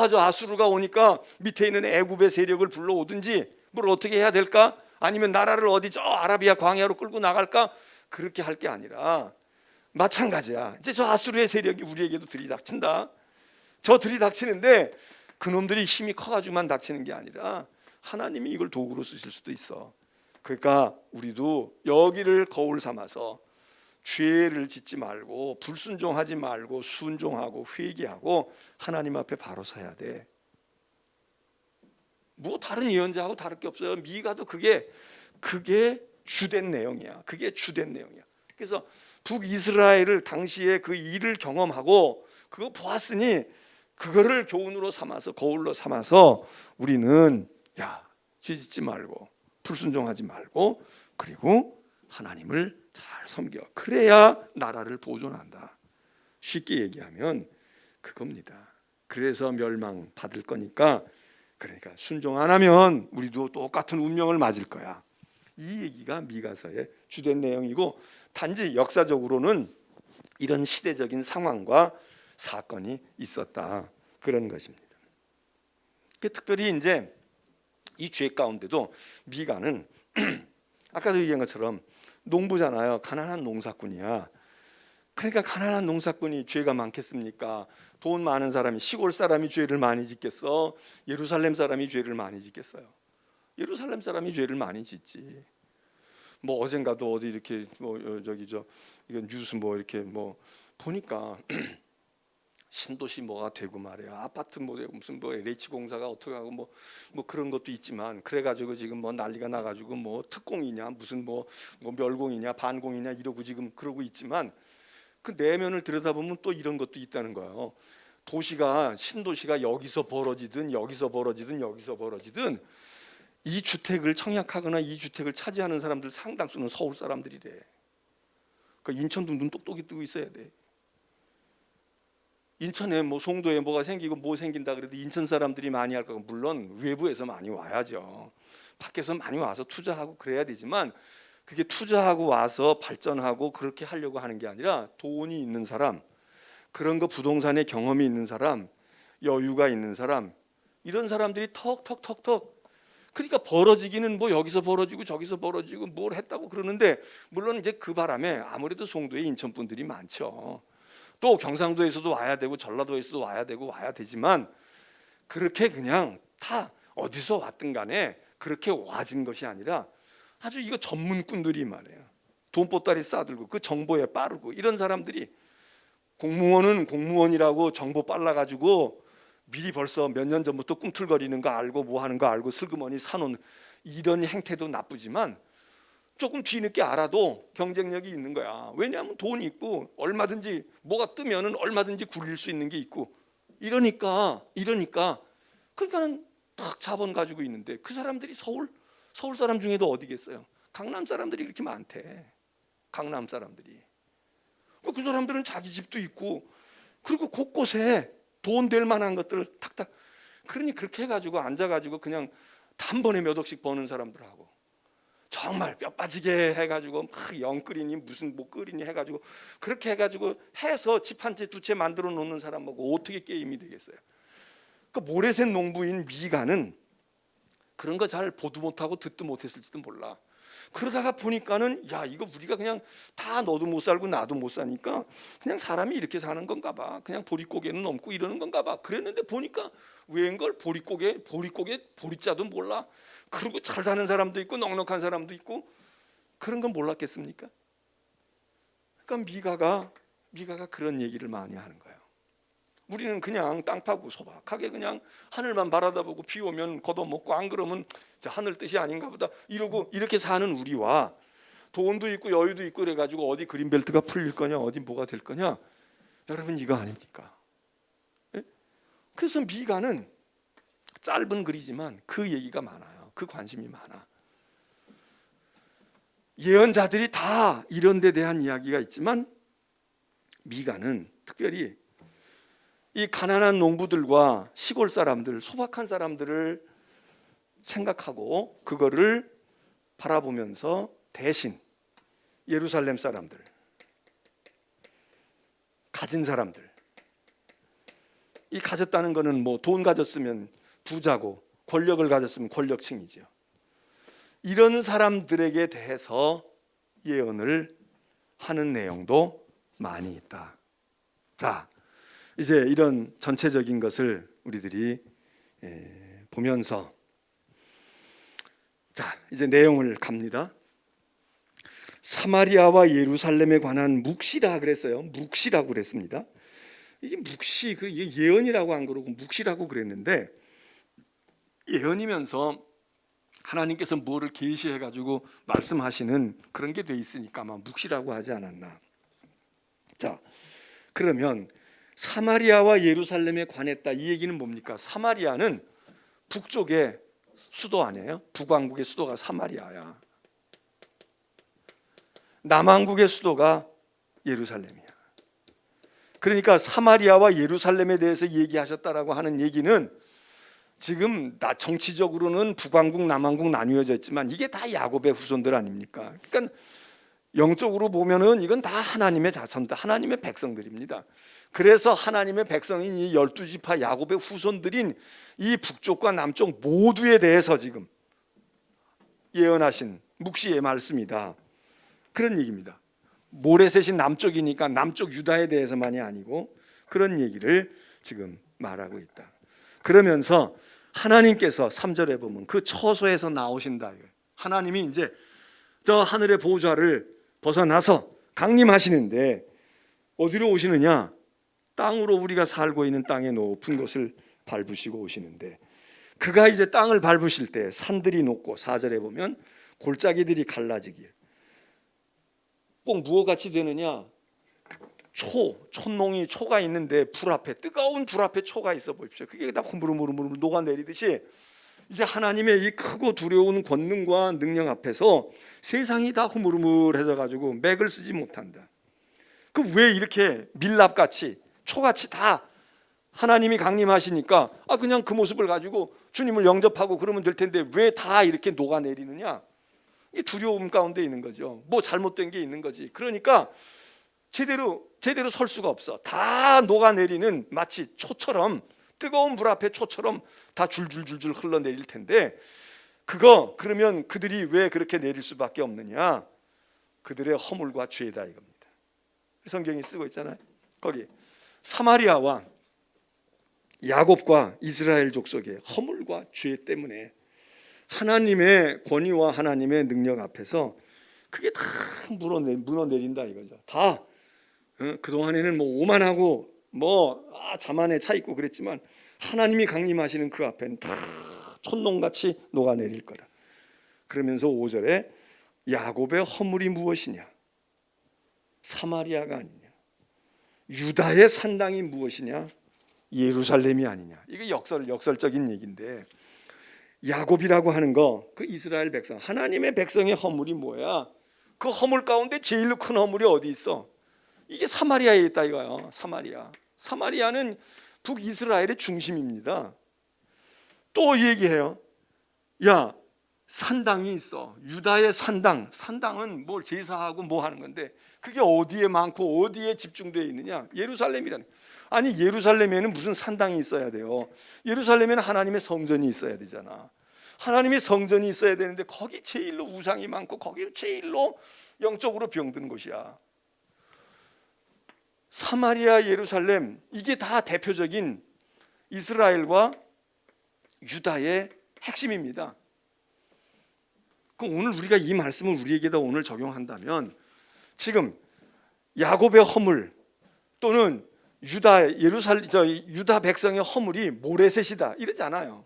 저 아수르가 오니까 밑에 있는 애굽의 세력을 불러오든지 뭘 어떻게 해야 될까? 아니면 나라를 어디 저 아라비아 광야로 끌고 나갈까? 그렇게 할 게 아니라 마찬가지야. 이제 저 아수르의 세력이 우리에게도 들이닥친다. 저 들이닥치는데 그놈들이 힘이 커가지고만 닥치는 게 아니라 하나님이 이걸 도구로 쓰실 수도 있어. 그러니까 우리도 여기를 거울 삼아서 죄를 짓지 말고 불순종하지 말고 순종하고 회개하고 하나님 앞에 바로 서야 돼. 뭐 다른 예언자하고 다를 게 없어요. 미가도 그게 주된 내용이야. 그게 주된 내용이야. 그래서 북이스라엘을 당시에 그 일을 경험하고 그거 보았으니 그거를 교훈으로 삼아서 거울로 삼아서 우리는 죄 짓지 말고 불순종하지 말고 그리고 하나님을 잘 섬겨. 그래야 나라를 보존한다. 쉽게 얘기하면 그겁니다. 그래서 멸망 받을 거니까, 그러니까 순종 안 하면 우리도 똑같은 운명을 맞을 거야. 이 얘기가 미가서의 주된 내용이고, 단지 역사적으로는 이런 시대적인 상황과 사건이 있었다, 그런 것입니다. 특별히 이제 이 죄 가운데도 미가는 아까도 얘기한 것처럼 농부잖아요. 가난한 농사꾼이야. 그러니까 가난한 농사꾼이 죄가 많겠습니까? 돈 많은 사람이, 시골 사람이 죄를 많이 짓겠어? 예루살렘 사람이 죄를 많이 짓겠어요? 예루살렘 사람이 죄를 많이 짓지. 뭐 어젠가도 어디 이렇게 이건 뉴스 이렇게 보니까 신도시 뭐가 되고 말이야. 아파트 되고 무슨 LH 공사가 어떻게 하고 뭐 그런 것도 있지만, 그래가지고 지금 난리가 나가지고 특공이냐 무슨 멸공이냐 반공이냐 이러고 지금 그러고 있지만, 그 내면을 들여다보면 또 이런 것도 있다는 거예요. 신도시가 여기서 벌어지든 이 주택을 청약하거나 이 주택을 차지하는 사람들 상당수는 서울 사람들이래. 그러니까 인천도 눈 똑똑히 뜨고 있어야 돼. 인천에 송도에 뭐가 생기고 생긴다 그래도 인천 사람들이 많이 할 거고, 물론 외부에서 많이 와야죠. 밖에서 많이 와서 투자하고 그래야 되지만, 그게 투자하고 와서 발전하고 그렇게 하려고 하는 게 아니라 돈이 있는 사람, 그런 거 부동산에 경험이 있는 사람, 여유가 있는 사람, 이런 사람들이 턱턱턱턱, 그러니까 벌어지기는 여기서 벌어지고 저기서 벌어지고 뭘 했다고 그러는데, 물론 이제 그 바람에 아무래도 송도에 인천 분들이 많죠. 또 경상도에서도 와야 되고 전라도에서도 와야 되고 와야 되지만, 그렇게 그냥 다 어디서 왔든 간에 그렇게 와진 것이 아니라 아주 이거 전문꾼들이 말이에요. 돈보따리 싸들고 그 정보에 빠르고 이런 사람들이, 공무원은 공무원이라고 정보 빨라가지고 미리 벌써 몇 년 전부터 꿈틀거리는 거 알고 뭐 하는 거 알고 슬그머니 사놓은 이런 행태도 나쁘지만 조금 뒤늦게 알아도 경쟁력이 있는 거야. 왜냐하면 돈이 있고 얼마든지 뭐가 뜨면은 얼마든지 굴릴 수 있는 게 있고 이러니까 그러니까는 딱 자본 가지고 있는데, 그 사람들이 서울 사람 중에도 어디겠어요? 강남 사람들이 그렇게 많대. 강남 사람들이. 그 사람들은 자기 집도 있고 그리고 곳곳에 돈 될 만한 것들을 탁탁, 그러니 그렇게 해가지고 앉아가지고 그냥 단번에 몇 억씩 버는 사람들하고 정말 뼈 빠지게 해가지고 막 영 끓이니 무슨 뭐 끓이니 해가지고 그렇게 해가지고 해서 집 한 채 두 채 만들어 놓는 사람하고 어떻게 게임이 되겠어요? 그 모래새 농부인 미가는 그런 거 잘 보도 못하고 듣도 못했을지도 몰라. 그러다가 보니까는 야, 이거 우리가 그냥 다 너도 못 살고 나도 못 사니까 그냥 사람이 이렇게 사는 건가 봐. 그냥 보릿고개는 넘고 이러는 건가 봐. 그랬는데 보니까 웬걸 보릿고개 보릿자도 몰라. 그리고 잘 사는 사람도 있고 넉넉한 사람도 있고 그런 건 몰랐겠습니까? 그러니까 미가가 그런 얘기를 많이 하는 거예요. 우리는 그냥 땅 파고 소박하게 그냥 하늘만 바라다보고 비 오면 걷어먹고 안 그러면 하늘 뜻이 아닌가 보다 이러고 이렇게 사는 우리와, 돈도 있고 여유도 있고 그래가지고 어디 그린벨트가 풀릴 거냐 어디 뭐가 될 거냐, 여러분 이거 아닙니까? 예? 그래서 미가는 짧은 글이지만 그 얘기가 많아요. 그 관심이 많아. 예언자들이 다 이런 데 대한 이야기가 있지만 미가는 특별히 이 가난한 농부들과 시골 사람들, 소박한 사람들을 생각하고 그거를 바라보면서 대신 예루살렘 사람들, 가진 사람들, 이 가졌다는 거는 뭐 돈 가졌으면 부자고 권력을 가졌으면 권력층이죠. 이런 사람들에게 대해서 예언을 하는 내용도 많이 있다. 자, 이제 이런 전체적인 것을 우리들이 보면서 자, 이제 내용을 갑니다. 사마리아와 예루살렘에 관한 묵시라 그랬어요. 묵시라고 그랬습니다. 이게 묵시, 이게 예언이라고 안 그러고 묵시라고 그랬는데, 예언이면서 하나님께서 뭐를 계시해 가지고 말씀하시는 그런 게 돼 있으니까 아마 묵시라고 하지 않았나. 자, 그러면 사마리아와 예루살렘에 관했다, 이 얘기는 뭡니까? 사마리아는 북쪽의 수도 아니에요? 북왕국의 수도가 사마리아야. 남왕국의 수도가 예루살렘이야. 그러니까 사마리아와 예루살렘에 대해서 얘기하셨다라고 하는 얘기는, 지금 정치적으로는 북왕국 남왕국 나뉘어져 있지만 이게 다 야곱의 후손들 아닙니까? 그러니까 영적으로 보면은 이건 다 하나님의 자손들, 하나님의 백성들입니다. 그래서 하나님의 백성인 이 12지파 야곱의 후손들인 이 북쪽과 남쪽 모두에 대해서 지금 예언하신 묵시의 말씀이다, 그런 얘기입니다. 모래셋이 남쪽이니까 남쪽 유다에 대해서만이 아니고 그런 얘기를 지금 말하고 있다. 그러면서 하나님께서 3절에 보면 그 처소에서 나오신다. 하나님이 이제 저 하늘의 보좌를 벗어나서 강림하시는데 어디로 오시느냐? 땅으로, 우리가 살고 있는 땅의 높은 곳을 밟으시고 오시는데, 그가 이제 땅을 밟으실 때 산들이 높고, 4절에 보면 골짜기들이 갈라지길. 꼭 무엇같이 되느냐? 촛농이 초가 있는데 불 앞에, 뜨거운 불 앞에 초가 있어 보십시오. 그게 다 흐물흐물흐물 녹아내리듯이 이제 하나님의 이 크고 두려운 권능과 능력 앞에서 세상이 다 흐물흐물해져 가지고 맥을 쓰지 못한다. 그 왜 이렇게 밀랍같이 초같이 다 하나님이 강림하시니까 그냥 그 모습을 가지고 주님을 영접하고 그러면 될 텐데 왜 다 이렇게 녹아내리느냐? 이 두려움 가운데 있는 거죠. 뭐 잘못된 게 있는 거지. 그러니까 제대로 설 수가 없어. 다 녹아내리는, 마치 초처럼, 뜨거운 불 앞에 초처럼 다 줄줄줄줄 흘러내릴 텐데, 그러면 그들이 왜 그렇게 내릴 수밖에 없느냐? 그들의 허물과 죄다 이겁니다. 성경이 쓰고 있잖아요. 거기 사마리아와 야곱과 이스라엘 족속의 허물과 죄 때문에 하나님의 권위와 하나님의 능력 앞에서 그게 다 무너내린다 이거죠. 다 그동안에는 뭐 오만하고 뭐 자만에 차 있고 그랬지만 하나님이 강림하시는 그 앞에는 다 촌농같이 녹아내릴 거다. 그러면서 5절에 야곱의 허물이 무엇이냐? 사마리아가 아니냐? 유다의 산당이 무엇이냐? 예루살렘이 아니냐? 이게 역설적인 얘기인데, 야곱이라고 하는 거, 그 이스라엘 백성, 하나님의 백성의 허물이 뭐야? 그 허물 가운데 제일 큰 허물이 어디 있어? 이게 사마리아에 있다 이거예요. 사마리아는 북이스라엘의 중심입니다. 또 얘기해요. 야, 산당이 있어. 유다의 산당은 뭘 제사하고 뭐 하는 건데 그게 어디에 많고 어디에 집중되어 있느냐? 예루살렘이라는. 아니, 예루살렘에는 무슨 산당이 있어야 돼요? 예루살렘에는 하나님의 성전이 있어야 되잖아. 하나님의 성전이 있어야 되는데 거기 제일로 우상이 많고 거기 제일로 영적으로 병든 곳이야. 사마리아, 예루살렘, 이게 다 대표적인 이스라엘과 유다의 핵심입니다. 그럼 오늘 우리가 이 말씀을 우리에게다 오늘 적용한다면, 지금 야곱의 허물 또는 유다 백성의 허물이 모레셋이다 이러잖아요.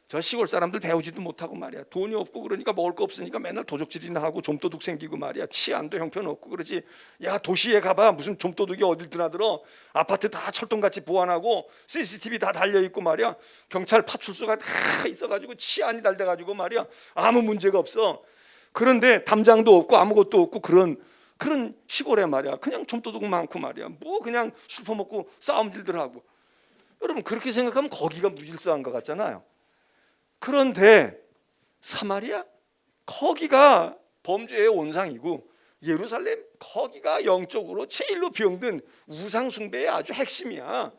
저 시골 사람들 배우지도 못하고 말이야. 돈이 없고 그러니까 먹을 거 없으니까 맨날 도적질이나 하고 좀도둑 생기고 말이야. 치안도 형편없고 그러지. 야, 도시에 가봐 무슨 좀도둑이 어딜 드나들어. 아파트 다 철통같이 보안하고 CCTV 다 달려있고 말이야. 경찰 파출소가 다 있어가지고 치안이 잘 돼가지고 말이야. 아무 문제가 없어. 그런데 담장도 없고 아무것도 없고 그런 시골에 말이야. 그냥 좀도둑 많고 말이야. 뭐 그냥 술 퍼먹고 싸움질들 하고. 여러분, 그렇게 생각하면 거기가 무질서한 것 같잖아요. 그런데 사마리아, 거기가 범죄의 온상이고, 예루살렘, 거기가 영적으로 제일로 병든 우상 숭배의 아주 핵심이야.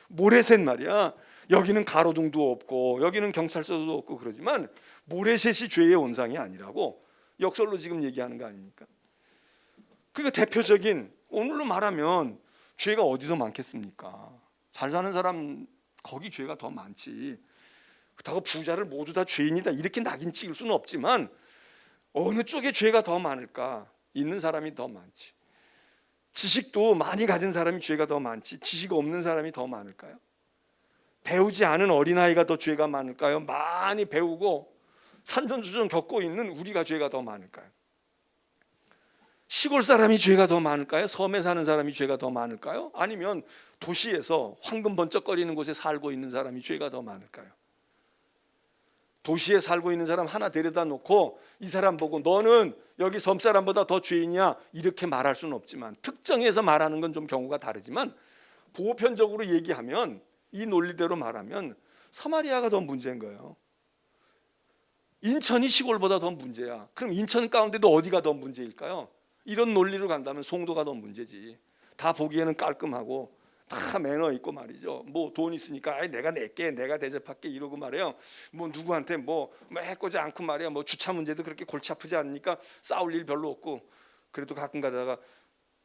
모레셋 말이야. 여기는 가로등도 없고 여기는 경찰서도 없고 그러지만 모레셋이 죄의 온상이 아니라고 역설로 지금 얘기하는 거 아닙니까? 그러니까 대표적인, 오늘로 말하면 죄가 어디 더 많겠습니까? 잘 사는 사람 거기 죄가 더 많지. 그렇다고 부자를 모두 다 죄인이다 이렇게 낙인 찍을 수는 없지만 어느 쪽에 죄가 더 많을까? 있는 사람이 더 많지. 지식도 많이 가진 사람이 죄가 더 많지, 지식 없는 사람이 더 많을까요? 배우지 않은 어린아이가 더 죄가 많을까요? 많이 배우고 산전수전 겪고 있는 우리가 죄가 더 많을까요? 시골 사람이 죄가 더 많을까요? 섬에 사는 사람이 죄가 더 많을까요? 아니면 도시에서 황금 번쩍거리는 곳에 살고 있는 사람이 죄가 더 많을까요? 도시에 살고 있는 사람 하나 데려다 놓고 이 사람 보고 너는 여기 섬 사람보다 더 죄인이야 이렇게 말할 수는 없지만, 특정해서 말하는 건 좀 경우가 다르지만 보편적으로 얘기하면, 이 논리대로 말하면 사마리아가 더 문제인 거예요. 인천이 시골보다 더 문제야. 그럼 인천 가운데도 어디가 더 문제일까요? 이런 논리로 간다면 송도가 더 문제지. 다 보기에는 깔끔하고 다 매너 있고 말이죠. 뭐 돈 있으니까 내가 낼게, 내가 대접할게 이러고 말이에요. 뭐 누구한테 뭐 해코지 않고 말이야. 뭐 주차 문제도 그렇게 골치 아프지 않으니까 싸울 일 별로 없고, 그래도 가끔 가다가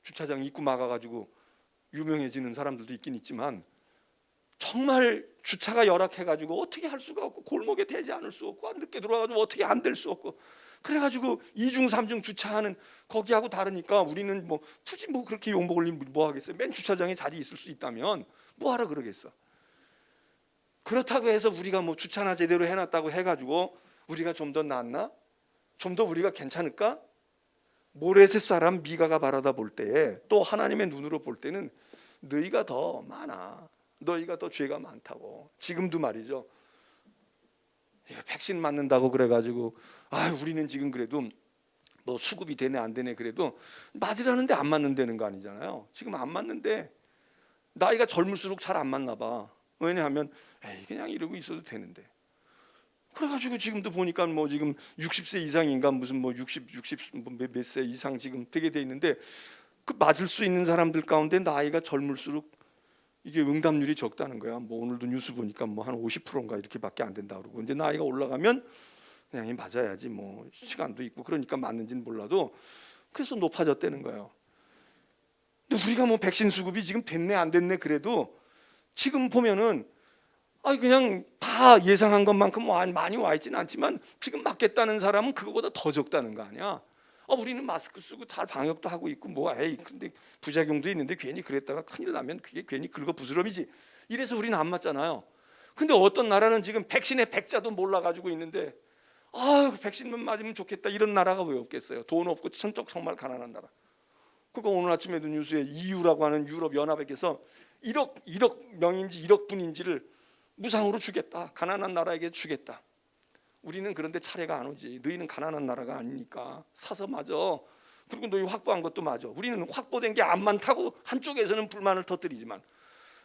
주차장 입구 막아가지고 유명해지는 사람들도 있긴 있지만, 정말 주차가 열악해가지고 어떻게 할 수가 없고, 골목에 대지 않을 수 없고, 늦게 들어와가지고 어떻게 안 될 수 없고, 그래가지고 2중 3중 주차하는 거기하고 다르니까 우리는 뭐 굳이 뭐 그렇게 욕먹을 일 뭐 하겠어요. 맨 주차장에 자리 있을 수 있다면 뭐 하러 그러겠어. 그렇다고 해서 우리가 뭐 주차나 제대로 해놨다고 해가지고 우리가 좀 더 낫나? 좀 더 우리가 괜찮을까? 모레셋 사람 미가가 바라다 볼 때에, 또 하나님의 눈으로 볼 때는 너희가 더 많아. 너희가 더 죄가 많다고. 지금도 말이죠. 백신 맞는다고 그래가지고 우리는 지금 그래도 뭐 수급이 되네 안 되네 그래도 맞으라는데 안 맞는다는 거 아니잖아요. 지금 안 맞는데 나이가 젊을수록 잘 안 맞나 봐. 왜냐하면 그냥 이러고 있어도 되는데. 그래가지고 지금도 보니까 뭐 지금 60세 이상인가 무슨 뭐 60 몇 세 이상 지금 되게 돼 있는데, 그 맞을 수 있는 사람들 가운데 나이가 젊을수록 이게 응답률이 적다는 거야. 뭐 오늘도 뉴스 보니까 뭐 한 50%인가 이렇게밖에 안 된다 그러고, 이제 나이가 올라가면 그냥 맞아야지 뭐 시간도 있고 그러니까 맞는지는 몰라도 그래서 높아졌다는 거예요. 근데 우리가 뭐 백신 수급이 지금 됐네 안 됐네 그래도 지금 보면은 그냥 다 예상한 것만큼 많이 와 있지는 않지만 지금 맞겠다는 사람은 그거보다 더 적다는 거 아니야. 우리는 마스크 쓰고 다 방역도 하고 있고 근데 부작용도 있는데 괜히 그랬다가 큰일 나면 그게 괜히 긁어 부스럼이지. 이래서 우리는 안 맞잖아요. 근데 어떤 나라는 지금 백신의 백자도 몰라가지고 있는데 백신만 맞으면 좋겠다 이런 나라가 왜 없겠어요? 돈 없고 정말 가난한 나라. 그러니까 오늘 아침에도 뉴스에 EU라고 하는 유럽 연합에서 1억 명인지 1억 분인지를 무상으로 주겠다. 가난한 나라에게 주겠다. 우리는 그런데 차례가 안 오지. 너희는 가난한 나라가 아니니까 사서 맞아. 그리고 너희 확보한 것도 맞아. 우리는 확보된 게 안 많다고 한쪽에서는 불만을 터뜨리지만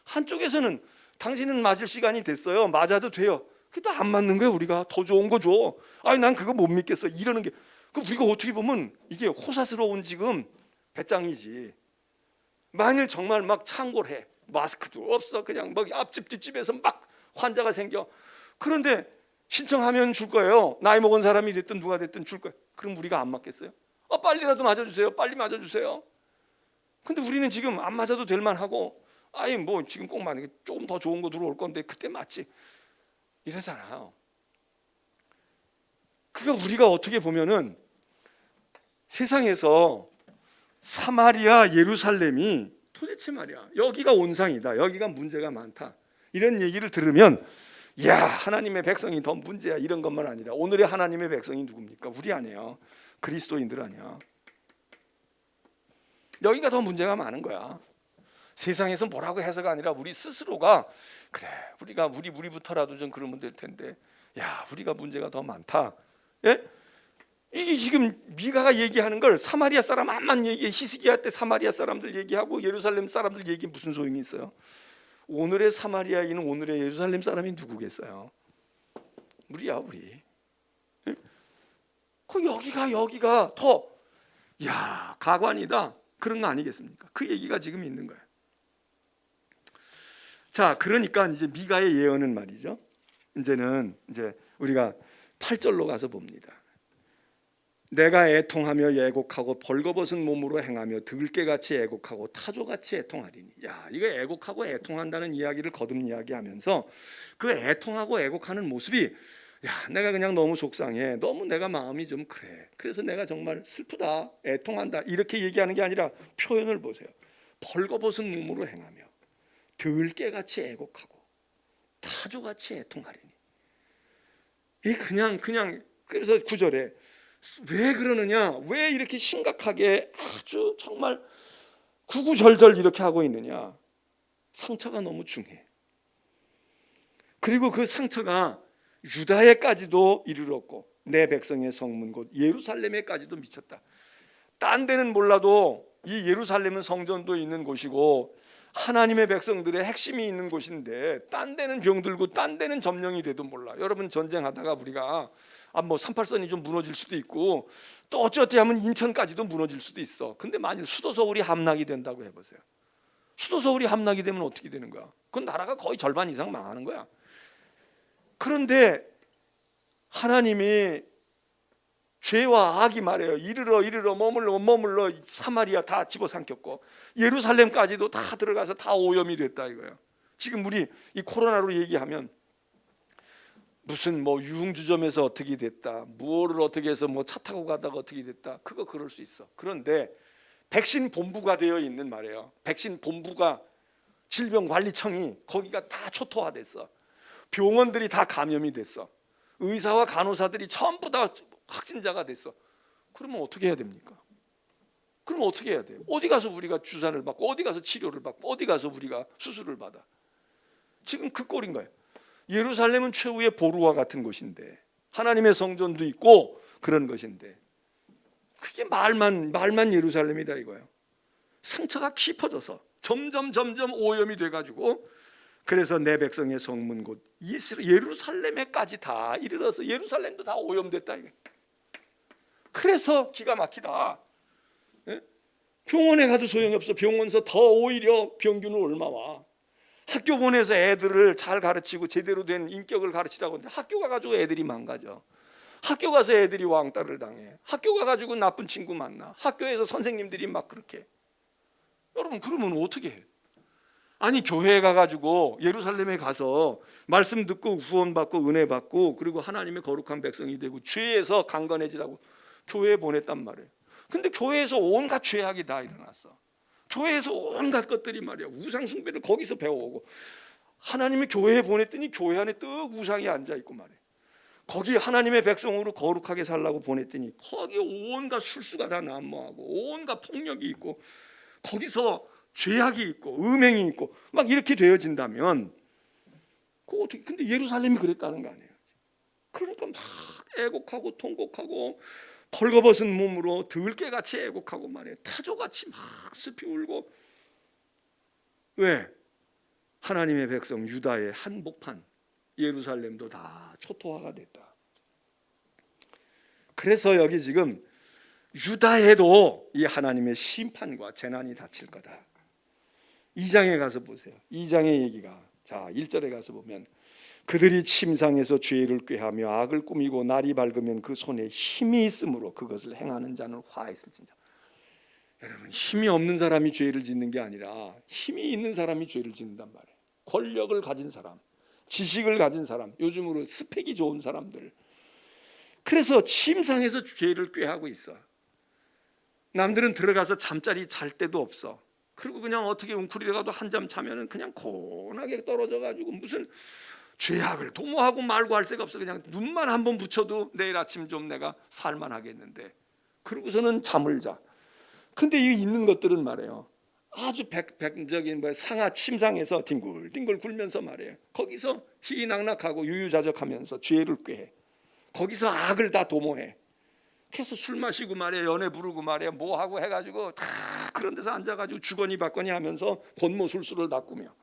한쪽에서는 당신은 맞을 시간이 됐어요. 맞아도 돼요. 그게 또 안 맞는 거예요. 우리가 더 좋은 거 줘. 난 그거 못 믿겠어. 이러는 게 우리가 어떻게 보면 이게 호사스러운 지금 배짱이지. 만일 정말 막 창궐 해. 마스크도 없어. 그냥 막 앞집 뒷집에서 막 환자가 생겨. 그런데 신청하면 줄 거예요. 나이 먹은 사람이 됐든 누가 됐든 줄 거예요. 그럼 우리가 안 맞겠어요? 빨리라도 맞아주세요. 빨리 맞아주세요. 근데 우리는 지금 안 맞아도 될 만하고 지금 꼭 만약에 조금 더 좋은 거 들어올 건데 그때 맞지 이러잖아요. 그러니까 우리가 어떻게 보면은 세상에서 사마리아 예루살렘이 도대체 말이야 여기가 온상이다, 여기가 문제가 많다 이런 얘기를 들으면 하나님의 백성이 더 문제야 이런 것만 아니라 오늘의 하나님의 백성이 누굽니까? 우리 아니에요. 그리스도인들 아니야. 여기가 더 문제가 많은 거야. 세상에서 뭐라고 해서가 아니라 우리 스스로가 그래 우리부터라도 좀 그러면 될 텐데 우리가 문제가 더 많다. 이게 지금 미가가 얘기하는 걸 사마리아 사람 암만 얘기해. 히스기야 때 사마리아 사람들 얘기하고 예루살렘 사람들 얘기 무슨 소용이 있어요? 오늘의 사마리아인은 오늘의 예루살렘 사람이 누구겠어요? 우리야 우리. 여기가 더 가관이다 그런 거 아니겠습니까? 그 얘기가 지금 있는 거예요. 자, 그러니까 이제 미가의 예언은 말이죠. 이제는 우리가 8절로 가서 봅니다. 내가 애통하며 애곡하고 벌거벗은 몸으로 행하며 들깨같이 애곡하고 타조같이 애통하리니. 이거 애곡하고 애통한다는 이야기를 거듭 이야기하면서 그 애통하고 애곡하는 모습이 내가 그냥 너무 속상해. 너무 내가 마음이 좀 그래. 그래서 내가 정말 슬프다. 애통한다. 이렇게 얘기하는 게 아니라 표현을 보세요. 벌거벗은 몸으로 행하며 들깨같이 애곡하고 타조같이 애통하리니. 이 그냥 그래서 9절에 왜 그러느냐? 왜 이렇게 심각하게 아주 정말 구구절절 이렇게 하고 있느냐? 상처가 너무 중해. 그리고 그 상처가 유다에까지도 이르렀고 내 백성의 성문 곧 예루살렘에까지도 미쳤다. 딴 데는 몰라도 이 예루살렘은 성전도 있는 곳이고 하나님의 백성들의 핵심이 있는 곳인데 딴 데는 병들고 딴 데는 점령이 돼도 몰라. 여러분 전쟁하다가 우리가 38선이 좀 무너질 수도 있고 또 어찌어찌 하면 인천까지도 무너질 수도 있어. 근데 만일 수도 서울이 함락이 된다고 해보세요. 수도 서울이 함락이 되면 어떻게 되는 거야? 그건 나라가 거의 절반 이상 망하는 거야. 그런데 하나님이 죄와 악이 말해요. 이르러 머물러 사마리아 다 집어삼켰고 예루살렘까지도 다 들어가서 다 오염이 됐다 이거예요. 지금 우리 이 코로나로 얘기하면 무슨 유흥주점에서 어떻게 됐다, 무엇을 어떻게 해서 차 타고 가다가 어떻게 됐다, 그거 그럴 수 있어. 그런데 백신 본부가 되어 있는 말이에요. 백신 본부가 질병관리청이 거기가 다 초토화됐어. 병원들이 다 감염이 됐어. 의사와 간호사들이 전부 다 확진자가 됐어. 그러면 어떻게 해야 됩니까? 그러면 어떻게 해야 돼요? 어디 가서 우리가 주사를 받고 어디 가서 치료를 받고 어디 가서 우리가 수술을 받아? 지금 그 꼴인 거예요. 예루살렘은 최후의 보루와 같은 곳인데 하나님의 성전도 있고 그런 것인데 그게 말만 예루살렘이다 이거예요. 상처가 깊어져서 점점 오염이 돼가지고 그래서 내 백성의 성문 곧 예루살렘에까지 다 이르러서 예루살렘도 다 오염됐다 이거예요. 그래서 기가 막히다. 병원에 가도 소용이 없어. 병원에서 더 오히려 병균을 옮아와. 학교 보내서 애들을 잘 가르치고 제대로 된 인격을 가르치라고 하는데 학교 가가지고 애들이 망가져. 학교 가서 애들이 왕따를 당해. 학교 가가지고 나쁜 친구 만나. 학교에서 선생님들이 막 그렇게. 여러분 그러면 어떻게 해? 아니 교회에 가가지고 예루살렘에 가서 말씀 듣고 구원받고 은혜 받고 그리고 하나님의 거룩한 백성이 되고 죄에서 강건해지라고 교회에 보냈단 말이에요. 근데 교회에서 온갖 죄악이 다 일어났어. 교회에서 온갖 것들이 말이야, 우상 숭배를 거기서 배워오고, 하나님이 교회에 보냈더니 교회 안에 떡 우상이 앉아있고 말이에요. 거기 하나님의 백성으로 거룩하게 살라고 보냈더니 거기 온갖 술수가 다 난무하고 온갖 폭력이 있고 거기서 죄악이 있고 음행이 있고 막 이렇게 되어진다면 그거 어떻게, 근데 예루살렘이 그랬다는 거 아니에요. 그러니까 막 애곡하고 통곡하고 벌거벗은 몸으로 들깨같이 애곡하고 말이에요. 타조같이 막 슬피 울고. 왜? 하나님의 백성 유다의 한복판 예루살렘도 다 초토화가 됐다. 그래서 여기 지금 유다에도 이 하나님의 심판과 재난이 닥칠 거다. 2장에 가서 보세요. 2장의 얘기가, 자 1절에 가서 보면 그들이 침상에서 죄를 꾀하며 악을 꾸미고 날이 밝으면 그 손에 힘이 있으므로 그것을 행하는 자는 화했을진저. 여러분, 힘이 없는 사람이 죄를 짓는 게 아니라 힘이 있는 사람이 죄를 짓는단 말이에요. 권력을 가진 사람, 지식을 가진 사람, 요즘으로 스펙이 좋은 사람들. 그래서 침상에서 죄를 꾀하고 있어. 남들은 들어가서 잠자리 잘 때도 없어. 그리고 그냥 어떻게 웅크리라도 한잠 자면은 그냥 고나게 떨어져 가지고 무슨 죄악을 도모하고 말고 할 새가 없어. 그냥 눈만 한번 붙여도 내일 아침 좀 내가 살만 하겠는데, 그러고서는 잠을 자. 근데 이 있는 것들은 말이에요, 아주 백적인 상하 침상에서 뒹굴뒹굴 굴면서 말이에요, 거기서 희희낙낙하고 유유자적하면서 죄를 꾀해. 거기서 악을 다 도모해. 그래서 술 마시고 말이에요, 연애 부르고 말이에요, 뭐 하고 해가지고 다 그런 데서 앉아가지고 주거니 받거니 하면서 권모술수를 다 꾸며.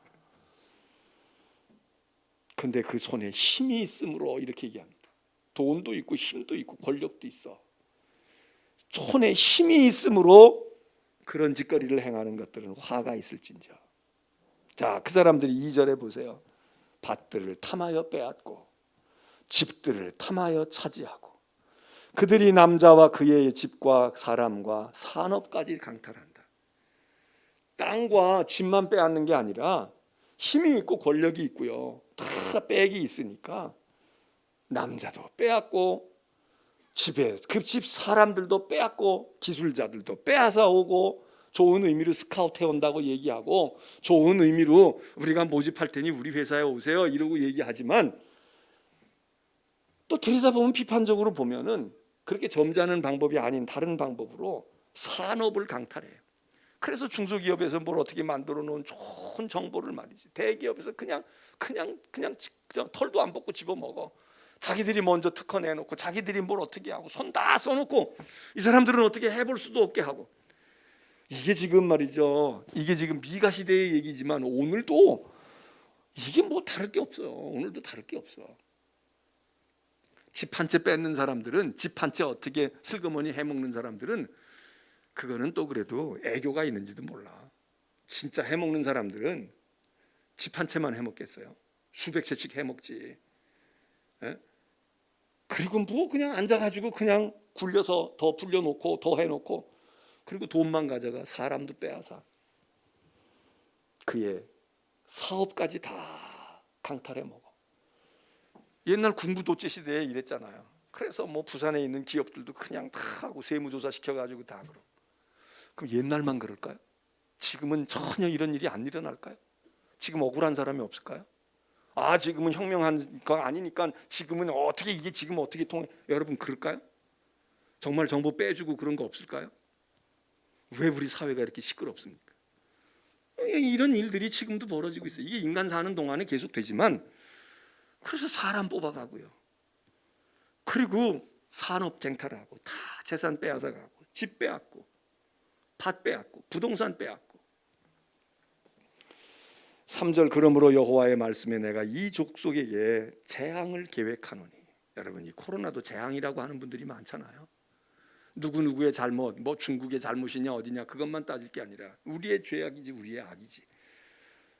근데 그 손에 힘이 있으므로 이렇게 얘기합니다. 돈도 있고 힘도 있고 권력도 있어. 손에 힘이 있으므로 그런 짓거리를 행하는 것들은 화가 있을진저. 자, 그 사람들이 2절에 보세요. 밭들을 탐하여 빼앗고 집들을 탐하여 차지하고 그들이 남자와 그의 집과 사람과 산업까지 강탈한다. 땅과 집만 빼앗는 게 아니라 힘이 있고 권력이 있고요, 다 백이 있으니까 남자도 빼앗고 집에 그 집 사람들도 빼앗고 기술자들도 빼앗아 오고, 좋은 의미로 스카우트 해온다고 얘기하고 좋은 의미로 우리가 모집할 테니 우리 회사에 오세요 이러고 얘기하지만, 또 들여다보면 비판적으로 보면은 그렇게 점잖은 방법이 아닌 다른 방법으로 산업을 강탈해요. 그래서 중소기업에서 뭘 어떻게 만들어 놓은 좋은 정보를 말이지, 대기업에서 그냥 털도 안 벗고 집어먹어. 자기들이 먼저 특허 내놓고 자기들이 뭘 어떻게 하고 손 다 써놓고 이 사람들은 어떻게 해볼 수도 없게 하고. 이게 지금 말이죠, 이게 지금 미가 시대의 얘기지만 오늘도 이게 뭐 다를 게 없어요. 오늘도 다를 게 없어. 집 한 채 뺏는 사람들은, 집 한 채 어떻게 슬그머니 해먹는 사람들은 그거는 또 그래도 애교가 있는지도 몰라. 진짜 해먹는 사람들은 집 한 채만 해먹겠어요? 수백 채씩 해먹지. 에? 그리고 뭐 그냥 앉아가지고 그냥 굴려서 더 불려놓고 더 해놓고, 그리고 돈만 가져가 사람도 빼앗아 그의 사업까지 다 강탈해 먹어. 옛날 군부 독재 시대에 이랬잖아요. 그래서 뭐 부산에 있는 기업들도 그냥 다 하고 세무조사 시켜가지고 다 그러고. 그럼 옛날만 그럴까요? 지금은 전혀 이런 일이 안 일어날까요? 지금 억울한 사람이 없을까요? 아, 지금은 혁명한 거 아니니까 지금은 어떻게, 이게 지금 어떻게 통해? 여러분 그럴까요? 정말 정보 빼주고 그런 거 없을까요? 왜 우리 사회가 이렇게 시끄럽습니까? 이런 일들이 지금도 벌어지고 있어요. 이게 인간 사는 동안에 계속 되지만, 그래서 사람 뽑아가고요, 그리고 산업 쟁탈하고 다 재산 빼앗아가고 집 빼앗고 밭 빼앗고 부동산 빼앗고. 3절 그러므로 여호와의 말씀에 내가 이 족속에게 재앙을 계획하노니. 여러분, 이 코로나도 재앙이라고 하는 분들이 많잖아요. 누구누구의 잘못, 뭐 중국의 잘못이냐 어디냐 그것만 따질 게 아니라 우리의 죄악이지, 우리의 악이지.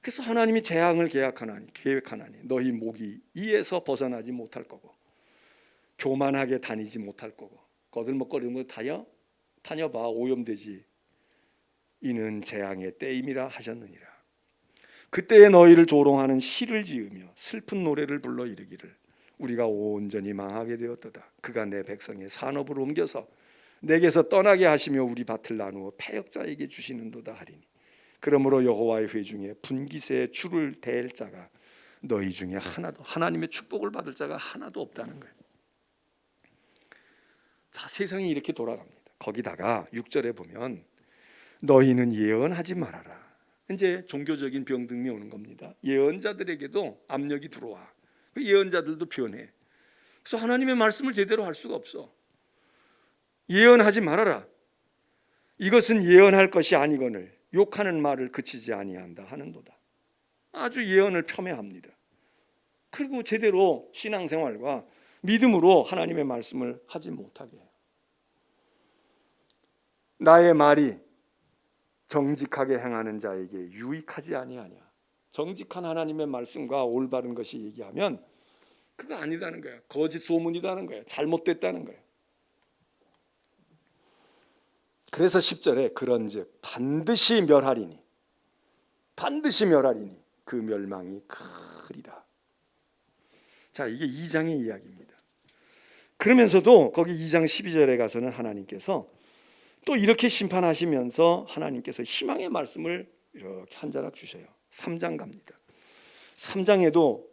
그래서 하나님이 재앙을 계획하나니 너희 목이 이에서 벗어나지 못할 거고 교만하게 다니지 못할 거고 거들먹거리는 거 다녀봐 오염되지. 이는 재앙의 때임이라 하셨느니라. 그때에 너희를 조롱하는 시를 지으며 슬픈 노래를 불러 이르기를 우리가 온전히 망하게 되었도다. 그가 내 백성의 산업을 옮겨서 내게서 떠나게 하시며 우리 밭을 나누어 패역자에게 주시는도다 하리니 그러므로 여호와의 회중에 분깃에 줄을 댈 자가 너희 중에 하나도, 하나님의 축복을 받을 자가 하나도 없다는 거예요. 자, 세상이 이렇게 돌아갑니다. 거기다가 6절에 보면 너희는 예언하지 말아라. 이제 종교적인 병등이 오는 겁니다. 예언자들에게도 압력이 들어와. 그 예언자들도 변해. 그래서 하나님의 말씀을 제대로 할 수가 없어. 예언하지 말아라. 이것은 예언할 것이 아니거늘 욕하는 말을 그치지 아니한다 하는도다. 아주 예언을 폄훼합니다. 그리고 제대로 신앙생활과 믿음으로 하나님의 말씀을 하지 못하게 해요. 나의 말이 정직하게 행하는 자에게 유익하지 아니하냐. 정직한 하나님의 말씀과 올바른 것이 얘기하면 그거 아니다는 거야. 거짓 소문이다는 거야. 잘못됐다는 거야. 그래서 10절에 그런즉 반드시 멸하리니 그 멸망이 크리라. 자, 이게 2장의 이야기입니다. 그러면서도 거기 2장 12절에 가서는 하나님께서 또 이렇게 심판하시면서 하나님께서 희망의 말씀을 이렇게 한 자락 주셔요. 3장 갑니다. 3장에도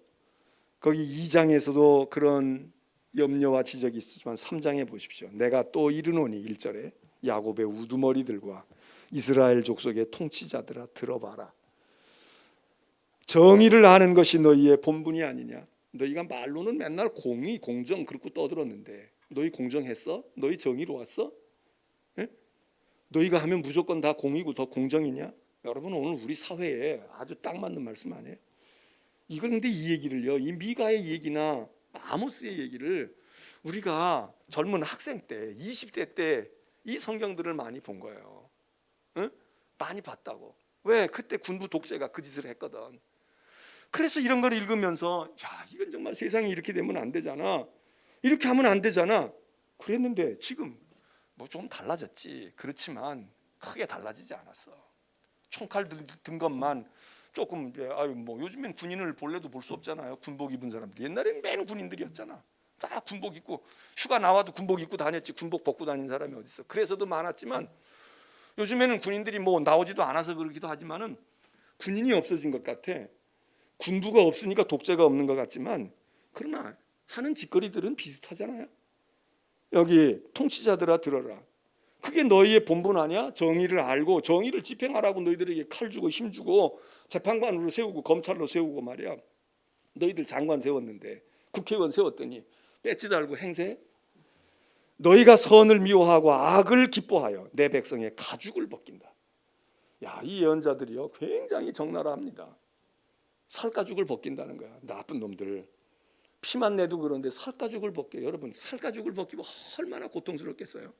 거기 2장에서도 그런 염려와 지적이 있었지만 3장에 보십시오. 내가 또 이르노니 1절에 야곱의 우두머리들과 이스라엘 족속의 통치자들아 들어봐라. 정의를 아는 것이 너희의 본분이 아니냐. 너희가 말로는 맨날 공의, 공정 그렇고 떠들었는데 너희 공정했어? 너희 정의로웠어? 예? 너희가 하면 무조건 다 공의고 더 공정이냐? 여러분 오늘 우리 사회에 아주 딱 맞는 말씀 아니에요? 그런데 이 얘기를요, 이 미가의 얘기나 아모스의 얘기를 우리가 젊은 학생 때, 20대 때 이 성경들을 많이 본 거예요. 응? 많이 봤다고. 왜? 그때 군부 독재가 그 짓을 했거든. 그래서 이런 걸 읽으면서 야, 이건 정말 세상이 이렇게 되면 안 되잖아. 이렇게 하면 안 되잖아. 그랬는데 지금 뭐 좀 달라졌지. 그렇지만 크게 달라지지 않았어. 총칼 든 것만 조금 뭐 요즘엔 군인을 볼래도 볼 수 없잖아요. 군복 입은 사람들. 옛날에는 맨 군인들이었잖아. 다 군복 입고 휴가 나와도 군복 입고 다녔지. 군복 벗고 다닌 사람이 어디 있어. 그래서도 많았지만 요즘에는 군인들이 뭐 나오지도 않아서 그러기도 하지만은 군인이 없어진 것 같아. 군부가 없으니까 독재가 없는 것 같지만 그러나 하는 짓거리들은 비슷하잖아요. 여기 통치자들아 들어라. 그게 너희의 본분 아니야? 정의를 알고 정의를 집행하라고 너희들에게 칼 주고 힘 주고 재판관으로 세우고 검찰로 세우고 말이야. 너희들 장관 세웠는데 국회의원 세웠더니 배지 달고 행세? 너희가 선을 미워하고 악을 기뻐하여 내 백성의 가죽을 벗긴다. 야, 이 예언자들이요 굉장히 적나라합니다. 살가죽을 벗긴다는 거야. 나쁜 놈들. 피만 내도 그런데 살가죽을 벗겨. 여러분 살가죽을 벗기면 얼마나 고통스럽겠어요.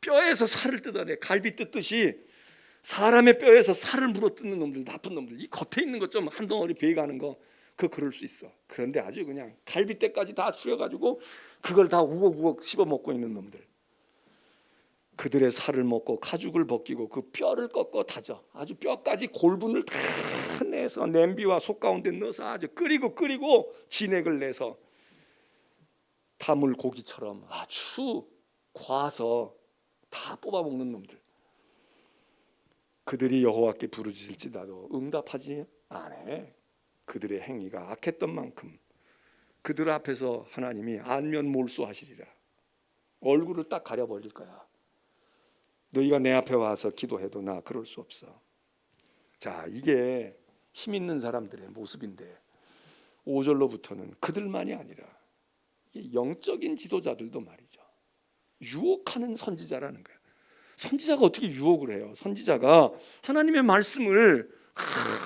뼈에서 살을 뜯어내. 갈비 뜯듯이 사람의 뼈에서 살을 물어뜯는 놈들, 나쁜 놈들. 이 겉에 있는 것 좀 한 덩어리 베어가는 거 그럴 수 있어. 그런데 아주 그냥 갈비뼈까지 다 추려가지고 그걸 다 우걱우걱 씹어먹고 있는 놈들. 그들의 살을 먹고 가죽을 벗기고 그 뼈를 꺾어 다져 아주 뼈까지 골분을 다 내서 냄비와 속 가운데 넣어서 아주 끓이고 진액을 내서 다물 고기처럼 아주 과서 다 뽑아먹는 놈들. 그들이 여호와께 부르짖을지라도 응답하지 않아. 그들의 행위가 악했던 만큼 그들 앞에서 하나님이 안면몰수하시리라. 얼굴을 딱 가려버릴 거야. 너희가 내 앞에 와서 기도해도 나 그럴 수 없어. 자, 이게 힘 있는 사람들의 모습인데 5절로부터는 그들만이 아니라 이게 영적인 지도자들도 말이죠. 유혹하는 선지자라는 거예요. 선지자가 어떻게 유혹을 해요? 선지자가 하나님의 말씀을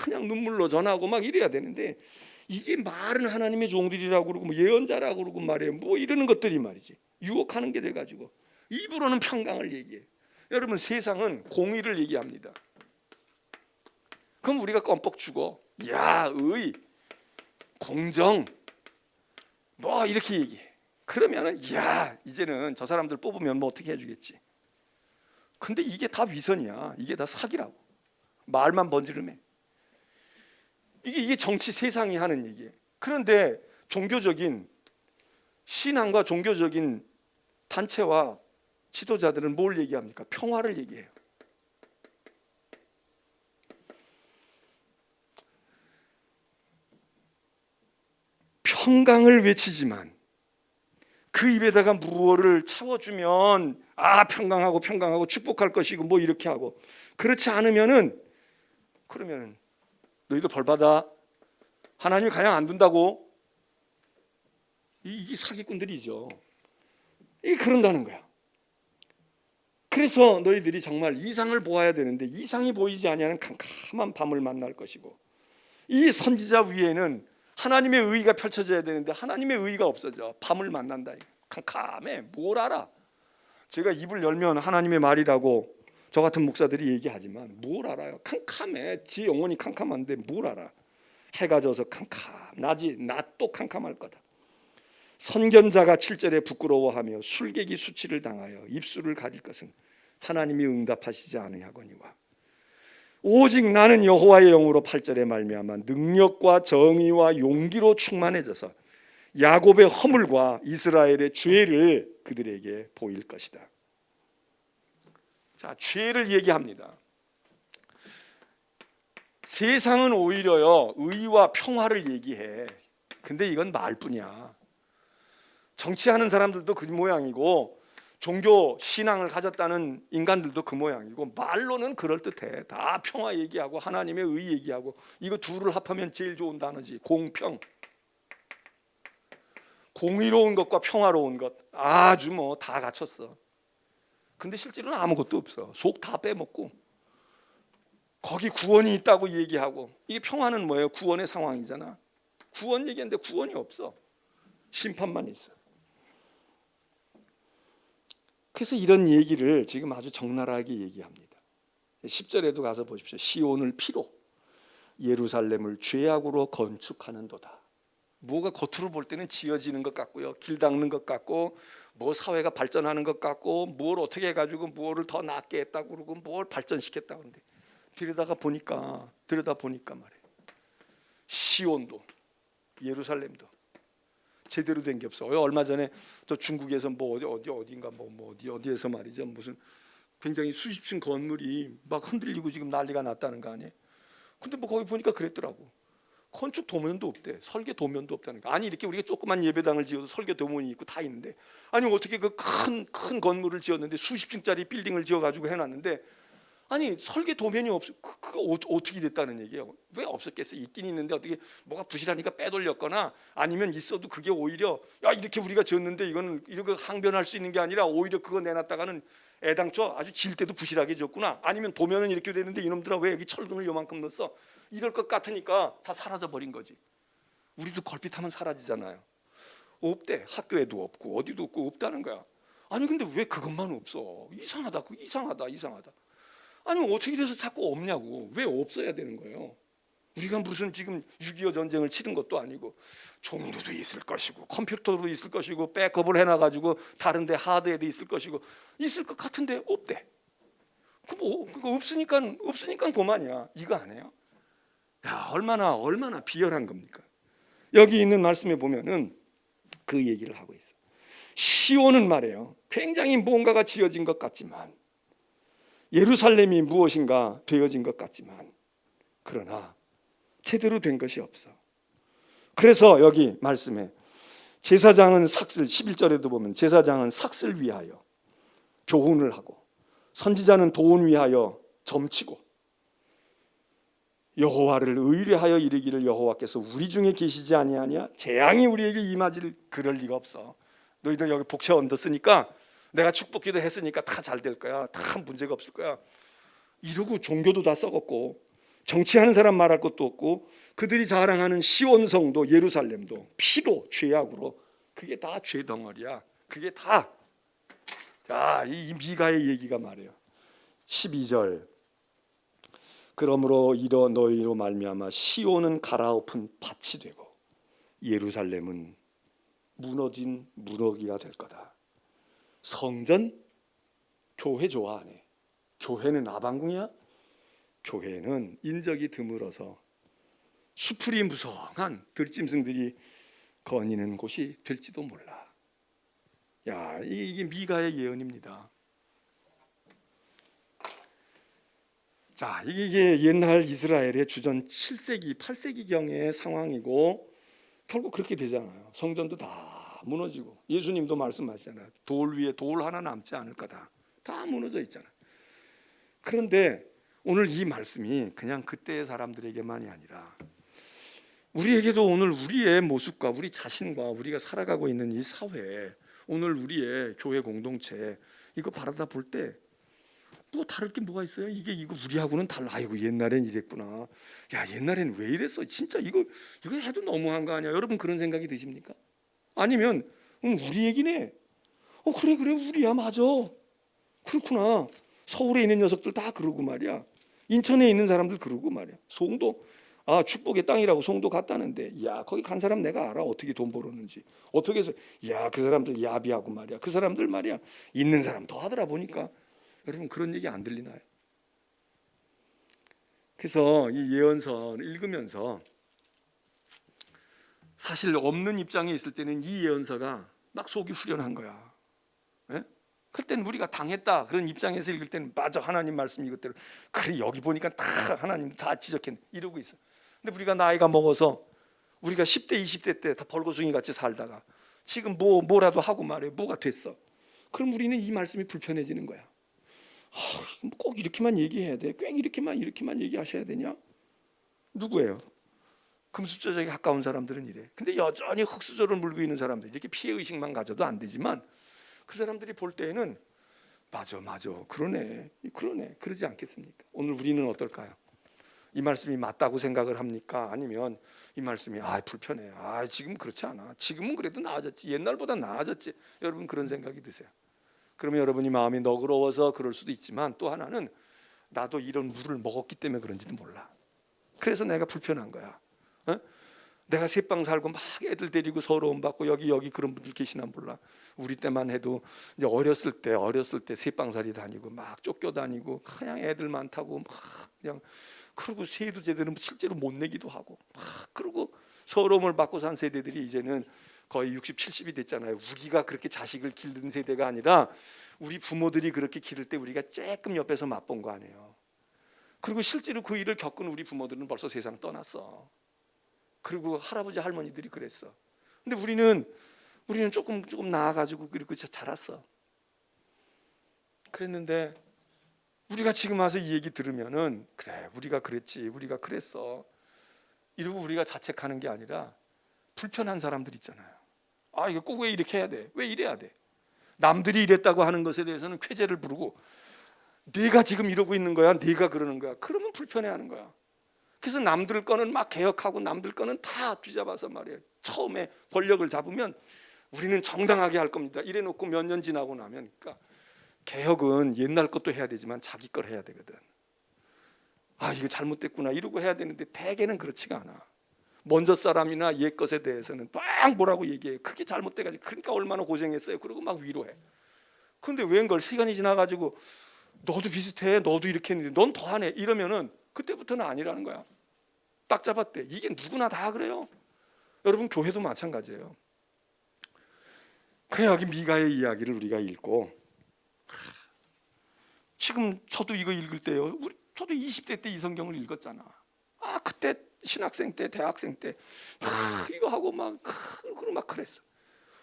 그냥 눈물로 전하고 막 이래야 되는데 이게 말은 하나님의 종들이라고 그러고 뭐 예언자라고 그러고 말이에요. 뭐 이러는 것들이 말이지. 유혹하는 게 돼가지고 입으로는 평강을 얘기해. 여러분 세상은 공의를 얘기합니다. 그럼 우리가 껌뻑 죽어. 야, 의, 공정, 뭐 이렇게 얘기해. 그러면은 야, 이제는 저 사람들 뽑으면 뭐 어떻게 해주겠지. 근데 이게 다 위선이야. 이게 다 사기라고. 말만 번지르매. 이게 정치 세상이 하는 얘기예요. 그런데 종교적인 신앙과 종교적인 단체와 지도자들은 뭘 얘기합니까? 평화를 얘기해요. 평강을 외치지만 그 입에다가 무엇을 채워주면 평강하고 축복할 것이고 뭐 이렇게 하고, 그렇지 않으면은 그러면은 너희도 벌 받아, 하나님이 가양 안 둔다고. 이게 사기꾼들이죠. 이게 그런다는 거야. 그래서 너희들이 정말 이상을 보아야 되는데 이상이 보이지 아니하는 캄캄한 밤을 만날 것이고, 이 선지자 위에는 하나님의 의가 펼쳐져야 되는데 하나님의 의가 없어져. 밤을 만난다. 캄캄해. 뭘 알아? 제가 입을 열면 하나님의 말이라고 저 같은 목사들이 얘기하지만 뭘 알아요? 캄캄해. 지 영혼이 캄캄한데 뭘 알아? 해가 져서 낮도 캄캄할 거다. 선견자가 7절에 부끄러워하며 술객이 수치를 당하여 입술을 가릴 것은 하나님이 응답하시지 않으냐거니와, 오직 나는 여호와의 영으로 8절에 말미암아 능력과 정의와 용기로 충만해져서 야곱의 허물과 이스라엘의 죄를 그들에게 보일 것이다. 자, 죄를 얘기합니다. 세상은 오히려요 의와 평화를 얘기해. 근데 이건 말뿐이야. 정치하는 사람들도 그 모양이고 종교 신앙을 가졌다는 인간들도 그 모양이고, 말로는 그럴듯해. 다 평화 얘기하고 하나님의 의 얘기하고. 이거 둘을 합하면 제일 좋은 단어지. 공평. 공의로운 것과 평화로운 것 아주 뭐 다 갖췄어. 근데 실제로는 아무것도 없어. 속 다 빼먹고 거기 구원이 있다고 얘기하고. 이게 평화는 뭐예요? 구원의 상황이잖아. 구원 얘기하는데 구원이 없어. 심판만 있어. 그래서 이런 얘기를 지금 아주 적나라하게 얘기합니다. 10절에도 가서 보십시오. 시온을 피로 예루살렘을 죄악으로 건축하는도다. 뭐가 겉으로 볼 때는 지어지는 것 같고요, 길 닦는 것 같고, 뭐 사회가 발전하는 것 같고, 뭘 어떻게 해가지고 뭐를 더 낫게 했다고 그러고 뭘 발전시켰다고 그러는데, 들여다 보니까 말이에요, 시온도 예루살렘도 제대로 된 게 없어. 얼마 전에 또 중국에서 뭐 어디인가 어디에서 말이죠, 무슨 굉장히 수십 층 건물이 막 흔들리고 지금 난리가 났다는 거 아니에요. 근데 뭐 거기 보니까 그랬더라고. 건축 도면도 없대. 설계 도면도 없다는 거. 아니 이렇게 우리가 조그만 예배당을 지어도 설계 도면이 있고 다 있는데, 아니 어떻게 그 큰 건물을 지었는데 수십 층짜리 빌딩을 지어가지고 해놨는데, 아니 설계 도면이 없어. 그거 어떻게 됐다는 얘기예요? 왜 없었겠어? 있긴 있는데 어떻게 뭐가 부실하니까 빼돌렸거나, 아니면 있어도 그게 오히려 이렇게 우리가 지었는데 이거는 이렇게 항변할 수 있는 게 아니라 오히려 그거 내놨다가는 애당초 아주 질 때도 부실하게 지었구나. 아니면 도면은 이렇게 되는데 이놈들아 왜 여기 철근을 요만큼 넣었어? 이럴 것 같으니까 다 사라져 버린 거지. 우리도 걸핏하면 사라지잖아요. 없대. 학교에도 없고 어디도 없다는 거야. 아니 근데 왜 그것만 없어? 이상하다. 이상하다. 아니 어떻게 돼서 자꾸 없냐고. 왜 없어야 되는 거예요? 우리가 무슨 지금 6.25 전쟁을 치른 것도 아니고, 종이로도 있을 것이고 컴퓨터도 있을 것이고 백업을 해놔가지고 다른데 하드에도 있을 것이고 있을 것 같은데 없대. 그거 없으니까 그만이야. 이거 안 해요? 야, 얼마나 비열한 겁니까? 여기 있는 말씀에 보면은 그 얘기를 하고 있어. 시온은 말이에요, 굉장히 무언가가 지어진 것 같지만, 예루살렘이 무엇인가 되어진 것 같지만, 그러나 제대로 된 것이 없어. 그래서 여기 말씀에 제사장은 삭슬, 11절에도 보면 제사장은 삭슬 위하여 교훈을 하고 선지자는 도운 위하여 점치고 여호와를 의뢰하여 이르기를 여호와께서 우리 중에 계시지 아니하냐? 재앙이 우리에게 임하질 그럴 리가 없어. 너희들 여기 복채 얹었으니까, 내가 축복기도 했으니까 다 잘 될 거야. 다 문제가 없을 거야. 이러고 종교도 다 썩었고 정치하는 사람 말할 것도 없고, 그들이 자랑하는 시온성도 예루살렘도 피로 죄악으로 그게 다 죄 덩어리야. 그게 다. 자, 이 미가의 얘기가 말이에요. 12절. 그러므로 이러 너희로 말미암아 시온은 갈아엎은 밭이 되고 예루살렘은 무너진 무너기가 될 거다. 성전, 교회 좋아하네. 교회는 아방궁이야? 교회는 인적이 드물어서 수풀이 무성한 들짐승들이 거니는 곳이 될지도 몰라. 야, 이게 미가의 예언입니다. 자, 이게 옛날 이스라엘의 주전 7세기, 8세기경의 상황이고 결국 그렇게 되잖아요. 성전도 다 무너지고 예수님도 말씀하시잖아요. 돌 위에 돌 하나 남지 않을 거다. 다 무너져 있잖아요. 그런데 오늘 이 말씀이 그냥 그때의 사람들에게만이 아니라 우리에게도 오늘 우리의 모습과 우리 자신과 우리가 살아가고 있는 이 사회, 오늘 우리의 교회 공동체 이거 바라다 볼 때 뭐 다를 게 뭐가 있어요? 이거 우리하고는 달라. 아이고 옛날엔 이랬구나. 야 옛날엔 왜 이랬어? 진짜 이거 해도 너무한 거 아니야? 여러분 그런 생각이 드십니까? 아니면 우리 얘기네. 그래 우리야 맞아. 그렇구나. 서울에 있는 녀석들 다 그러고 말이야. 인천에 있는 사람들 그러고 말이야. 송도 축복의 땅이라고 송도 갔다는데 야 거기 간 사람 내가 알아. 어떻게 돈 벌었는지. 어떻게 해서 야 그 사람들 야비하고 말이야. 그 사람들 말이야. 있는 사람 더 하더라 보니까. 여러분 그런 얘기 안 들리나요? 그래서 이 예언서를 읽으면서 사실 없는 입장에 있을 때는 이 예언서가 막 속이 후련한 거야. 예? 그때는 우리가 당했다 그런 입장에서 읽을 때는 맞아 하나님 말씀 이것대로 그래 여기 보니까 다 하나님 다 지적했네 이러고 있어. 근데 우리가 나이가 먹어서 우리가 10대 20대 때 다 벌거숭이 같이 살다가 지금 뭐라도 하고 말해 뭐가 됐어. 그럼 우리는 이 말씀이 불편해지는 거야. 꼭 이렇게만 얘기해야 돼. 꼭 이렇게만 얘기하셔야 되냐? 누구예요? 금수저에게 가까운 사람들은 이래. 근데 여전히 흙수저를 물고 있는 사람들 이렇게 피해 의식만 가져도 안 되지만 그 사람들이 볼 때에는 맞아 그러네 그러지 않겠습니까? 오늘 우리는 어떨까요? 이 말씀이 맞다고 생각을 합니까? 아니면 이 말씀이 불편해. 지금 그렇지 않아. 지금은 그래도 나아졌지. 옛날보다 나아졌지. 여러분 그런 생각이 드세요? 그러면 여러분이 마음이 너그러워서 그럴 수도 있지만 또 하나는 나도 이런 물을 먹었기 때문에 그런지도 몰라. 그래서 내가 불편한 거야. 내가 새빵 살고 막 애들 데리고 서러움 받고 여기 그런 분들 계시나 몰라. 우리 때만 해도 이제 어렸을 때 새빵살이 다니고 막 쫓겨 다니고 그냥 애들 많다고 막 그냥 그러고 새도 제대로 실제로 못 내기도 하고 막 그러고 서러움을 받고 산 세대들이 이제는 거의 60, 70이 됐잖아요. 우리가 그렇게 자식을 기른 세대가 아니라 우리 부모들이 그렇게 기를 때 우리가 조금 옆에서 맛본 거 아니에요. 그리고 실제로 그 일을 겪은 우리 부모들은 벌써 세상 떠났어. 그리고 할아버지 할머니들이 그랬어. 근데 우리는 조금 나아가지고 그리고 자랐어. 그랬는데 우리가 지금 와서 이 얘기 들으면은 그래 우리가 그랬지 우리가 그랬어 이러고 우리가 자책하는 게 아니라 불편한 사람들 있잖아요. 이거 꼭 왜 이렇게 해야 돼? 왜 이래야 돼? 남들이 이랬다고 하는 것에 대해서는 쾌재를 부르고 네가 지금 이러고 있는 거야. 네가 그러는 거야. 그러면 불편해하는 거야. 그래서 남들 거는 막 개혁하고 남들 거는 다 뒤잡아서 말이에요. 처음에 권력을 잡으면 우리는 정당하게 할 겁니다. 이래놓고 몇 년 지나고 나면 그러니까 개혁은 옛날 것도 해야 되지만 자기 걸 해야 되거든. 이거 잘못됐구나 이러고 해야 되는데 대개는 그렇지가 않아. 먼저 사람이나 옛 것에 대해서는 막 뭐라고 얘기해. 그게 잘못돼가지고 그러니까 얼마나 고생했어요. 그러고 막 위로해. 그런데 웬걸 시간이 지나가지고 너도 비슷해. 너도 이렇게 했는데 넌 더하네. 이러면은 그때부터는 아니라는 거야. 딱 잡았대. 이게 누구나 다 그래요. 여러분 교회도 마찬가지예요. 그래 여기 미가의 이야기를 우리가 읽고 지금 저도 이거 읽을 때요. 저도 20대 때 이 성경을 읽었잖아. 그때 신학생 때 대학생 때 이거 하고 막 그랬어.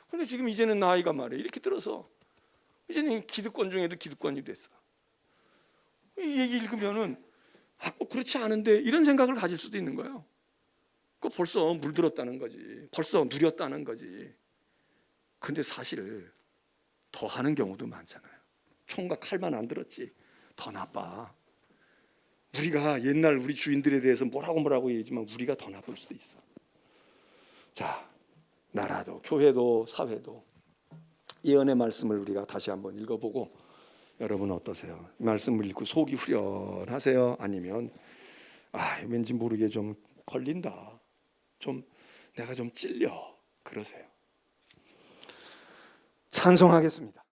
근데 지금 이제는 나이가 말이야 이렇게 들어서 이제는 기득권 중에도 기득권이 됐어. 이 얘기 읽으면은 꼭 그렇지 않은데 이런 생각을 가질 수도 있는 거예요. 그 벌써 물들었다는 거지. 벌써 누렸다는 거지. 근데 사실 더 하는 경우도 많잖아요. 총과 칼만 안 들었지 더 나빠. 우리가 옛날 우리 주인들에 대해서 뭐라고 얘기하지만 우리가 더 나쁠 수도 있어. 자, 나라도 교회도 사회도 예언의 말씀을 우리가 다시 한번 읽어보고 여러분 어떠세요? 이 말씀을 읽고 속이 후련하세요? 아니면 왠지 모르게 좀 걸린다. 내가 좀 찔려. 그러세요? 찬송하겠습니다.